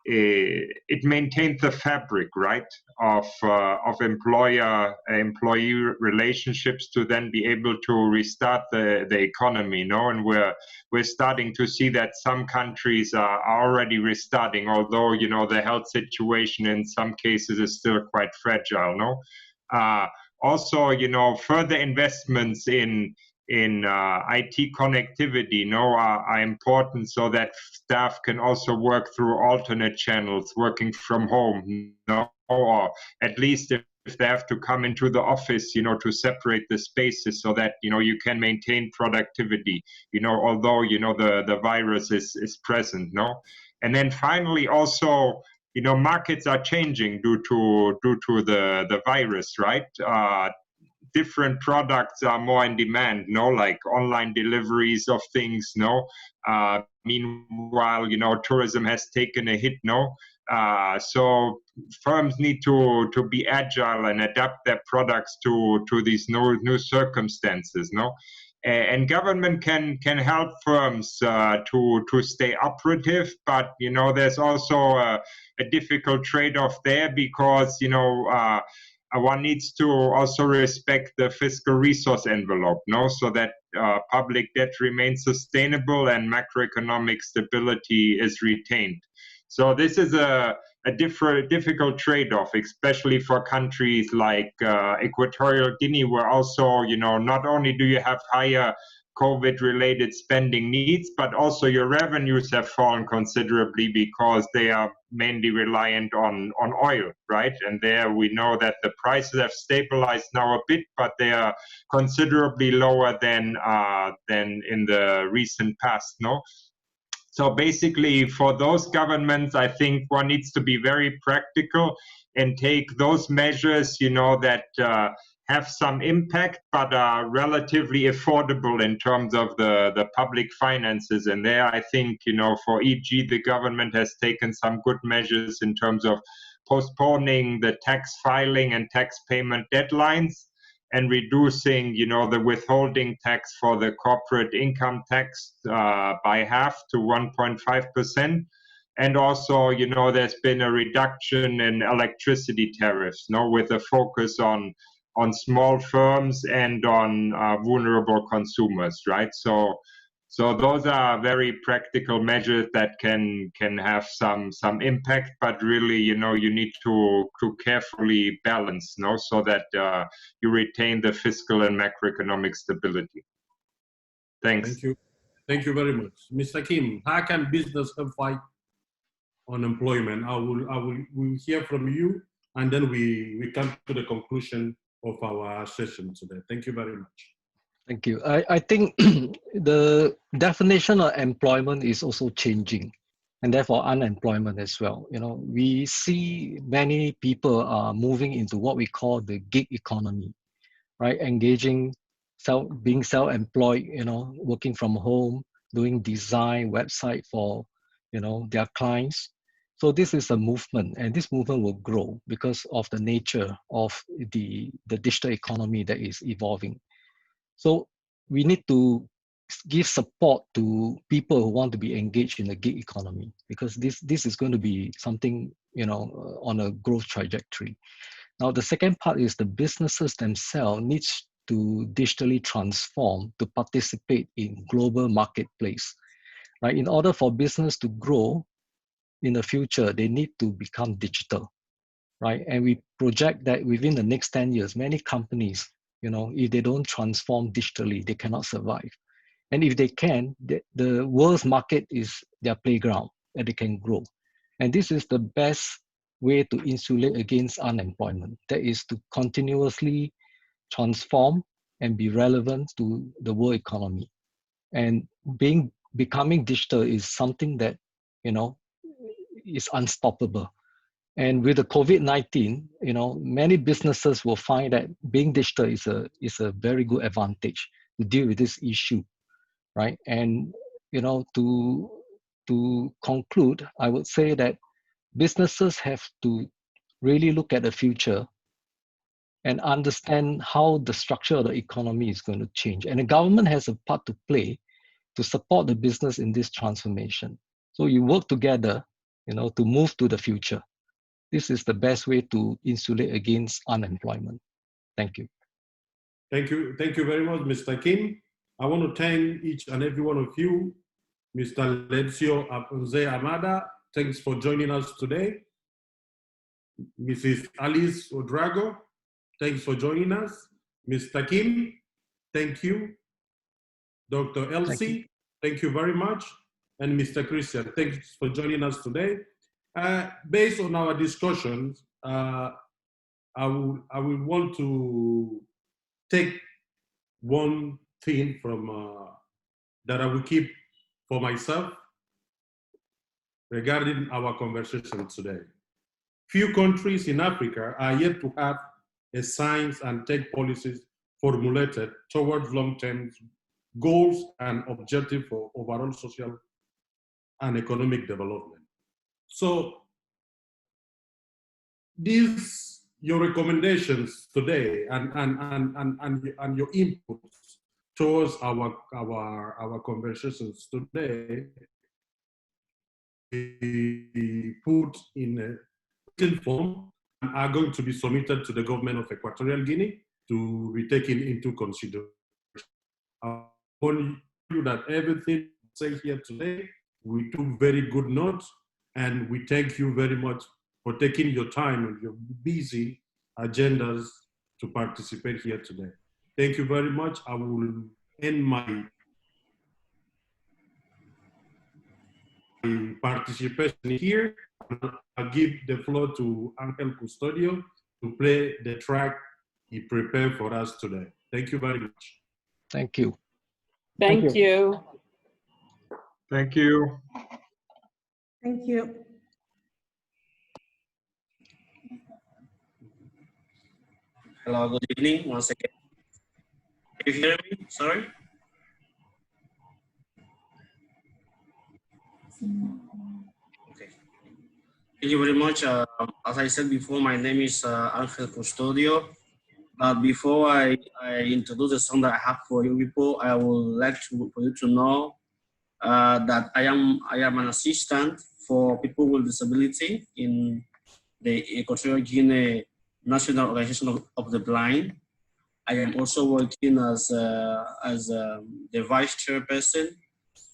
it maintains the fabric, right, of employee relationships to then be able to restart the economy. No, and we're starting to see that some countries are already restarting, although, you know, the health situation in some cases is still quite fragile. No, also, you know, further investments in IT connectivity, are important, so that staff can also work through alternate channels, working from home, or at least if they have to come into the office, you know, to separate the spaces so that, you know, you can maintain productivity, you know, although, you know, the virus is present, no? And then finally, also, you know, markets are changing due to the virus, right? Different products are more in demand, like online deliveries of things, meanwhile, you know, tourism has taken a hit, so firms need to be agile and adapt their products to these new circumstances, and government can help firms to stay operative, but, you know, there's also a difficult trade-off there, because, you know, one needs to also respect the fiscal resource envelope, so that public debt remains sustainable and macroeconomic stability is retained. So this is a difficult trade-off, especially for countries like Equatorial Guinea, where also, you know, not only do you have higher COVID-related spending needs, but also your revenues have fallen considerably because they are mainly reliant on oil, right? And there we know that the prices have stabilized now a bit, but they are considerably lower than in the recent past, So basically, for those governments, I think one needs to be very practical and take those measures, you know, that have some impact, but are relatively affordable in terms of the public finances. And there, I think, you know, for e.g., the government has taken some good measures in terms of postponing the tax filing and tax payment deadlines, and reducing, you know, the withholding tax for the corporate income tax by half to 1.5%. And also, you know, there's been a reduction in electricity tariffs, with a focus on small firms and on vulnerable consumers, right? So those are very practical measures that can have some impact, but really, you know, you need to carefully balance, so that you retain the fiscal and macroeconomic stability. Thanks. Thank you very much, Mr. Kim. How can business help fight unemployment? We'll hear from you, and then we come to the conclusion of our session today. Thank you very much. Thank you. I think the definition of employment is also changing, and therefore unemployment as well. You know, we see many people are moving into what we call the gig economy, right? Engaging, being self-employed, you know, working from home, doing design, website for, you know, their clients. So this is a movement, and this movement will grow because of the nature of the digital economy that is evolving. So we need to give support to people who want to be engaged in the gig economy, because this is going to be something, you know, on a growth trajectory. Now, the second part is the businesses themselves needs to digitally transform to participate in global marketplace. right? In order for business to grow in the future, they need to become digital, right? And we project that within the next 10 years, many companies, if they don't transform digitally, they cannot survive. And if they can, the world's market is their playground and they can grow. And this is the best way to insulate against unemployment. That is to continuously transform and be relevant to the world economy. And becoming digital is something that, is unstoppable. And with the COVID-19, many businesses will find that being digital is a very good advantage to deal with this issue, right? And to conclude, I would say that businesses have to really look at the future and understand how the structure of the economy is going to change. And the government has a part to play to support the business in this transformation. So you work together, to move to the future. This is the best way to insulate against unemployment. Thank you. Thank you. Thank you very much, Mr. Kim. I want to thank each and every one of you. Mr. Lenzio Jose Amada, thanks for joining us today. Mrs. Alice Odrago, thanks for joining us. Mr. Kim, thank you. Dr. Elsie, thank you very much. And Mr. Christian, thanks for joining us today. Based on our discussions, I will want to take one thing from that I will keep for myself regarding our conversation today. Few countries in Africa are yet to have a science and tech policies formulated towards long-term goals and objectives for overall social and economic development. So your recommendations today and your inputs towards our conversations today be put in a written form and are going to be submitted to the government of Equatorial Guinea to be taken into consideration. I want you that everything said here today, we took very good notes, and we thank you very much for taking your time and your busy agendas to participate here today. Thank you very much. I will end my participation here. I'll give the floor to Angel Custodio to play the track he prepared for us today. Thank you very much. Thank you. Thank you. Thank you. Thank you. Hello, good evening once again. Can you hear me? Sorry. Okay. Thank you very much. As I said before, my name is Angel Custodio. But before I introduce the song that I have for you people, I would like for you to know that I am an assistant for people with disability in the Equatorial Guinea National Organization of the Blind. I am also working as the vice chairperson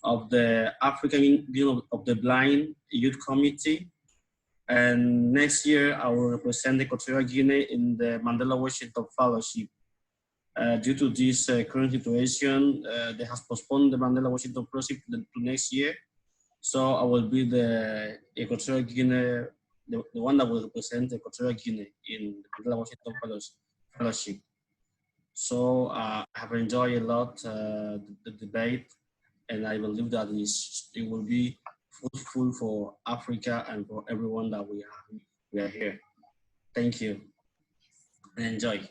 of the African Union of the Blind Youth Committee. And next year, I will represent Equatorial Guinea in the Mandela Washington Fellowship. Due to this current situation, they have postponed the Mandela Washington Fellowship to next year. So I will be the Equatorial Guinea, the one that will represent Equatorial Guinea in the Mandela Washington Fellowship. So I have enjoyed a lot the debate, and I believe that it will be fruitful for Africa and for everyone that we are here. Thank you, and enjoy.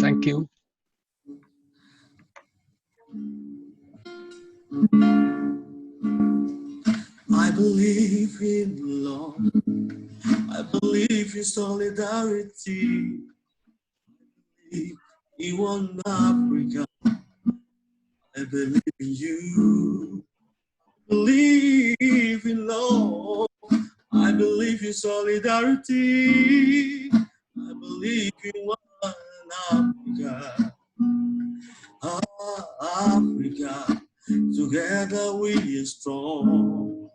Thank you. I believe in love. I believe in solidarity. I believe in one Africa. I believe in you. I believe in love. I believe in solidarity. I believe in one Africa. Africa, together. Together we are strong.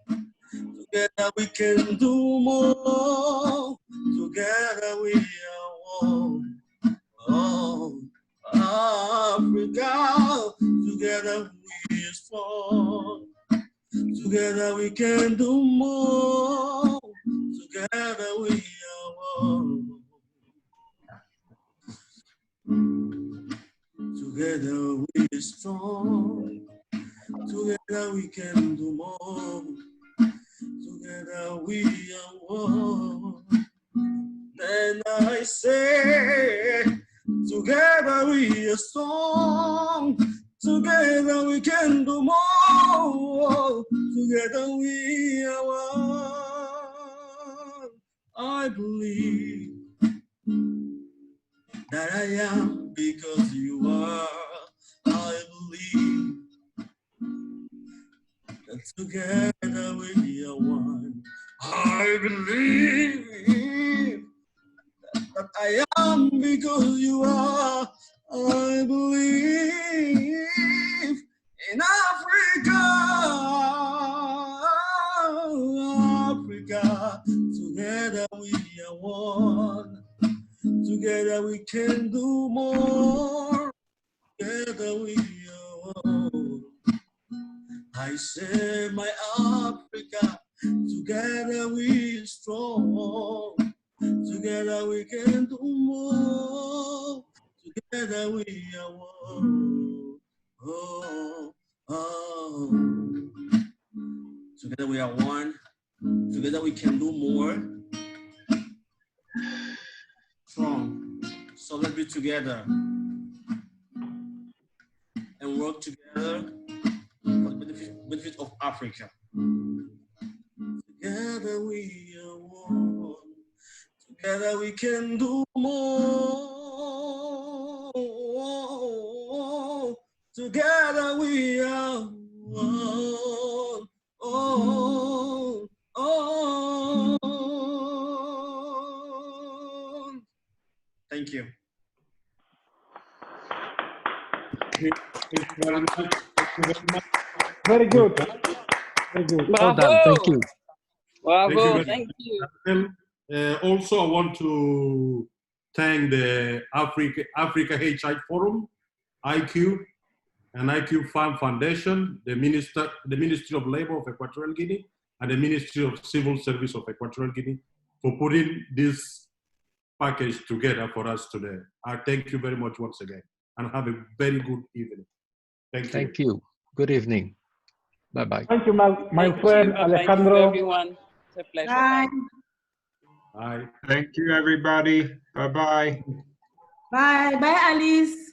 Together we can do more. Together we are one. Oh, Africa. Together we are strong. Together we can do more. Together we are one. Together we are strong. Together we can do more. Together we are one. Then I say, together we are strong. Together we can do more. Together we are one. I believe that I am because you are. I believe that together we are one. I believe that I am because you are. I believe in Africa. Africa, together we are one. Together we can do more. Together we are one. I say, my Africa, together we strong. Together we can do more. Together we are one. Oh, oh. Together we are one. Together we can do more. Strong. So let's be together and work together for the benefit of Africa. Together we are one. Together we can do more. Together we are one. Oh, oh. Thank you. Thank you very much. Thank you very much. Very good. Very good. Well done. Thank you. Bravo. Thank Thank you. Also, I want to thank the Africa HI Forum, IQ, and IQ Farm Foundation, the Ministry of Labor of Equatorial Guinea, and the Ministry of Civil Service of Equatorial Guinea for putting this package together for us today. I thank you very much once again, and have a very good evening. Thank you. Thank you. Good evening. Bye-bye. Thank you, my Thank friend you. Thank you, Alejandro. everyone. It's a pleasure. Bye. Bye. Thank you, everybody. Bye-bye. Bye. Bye, Alice.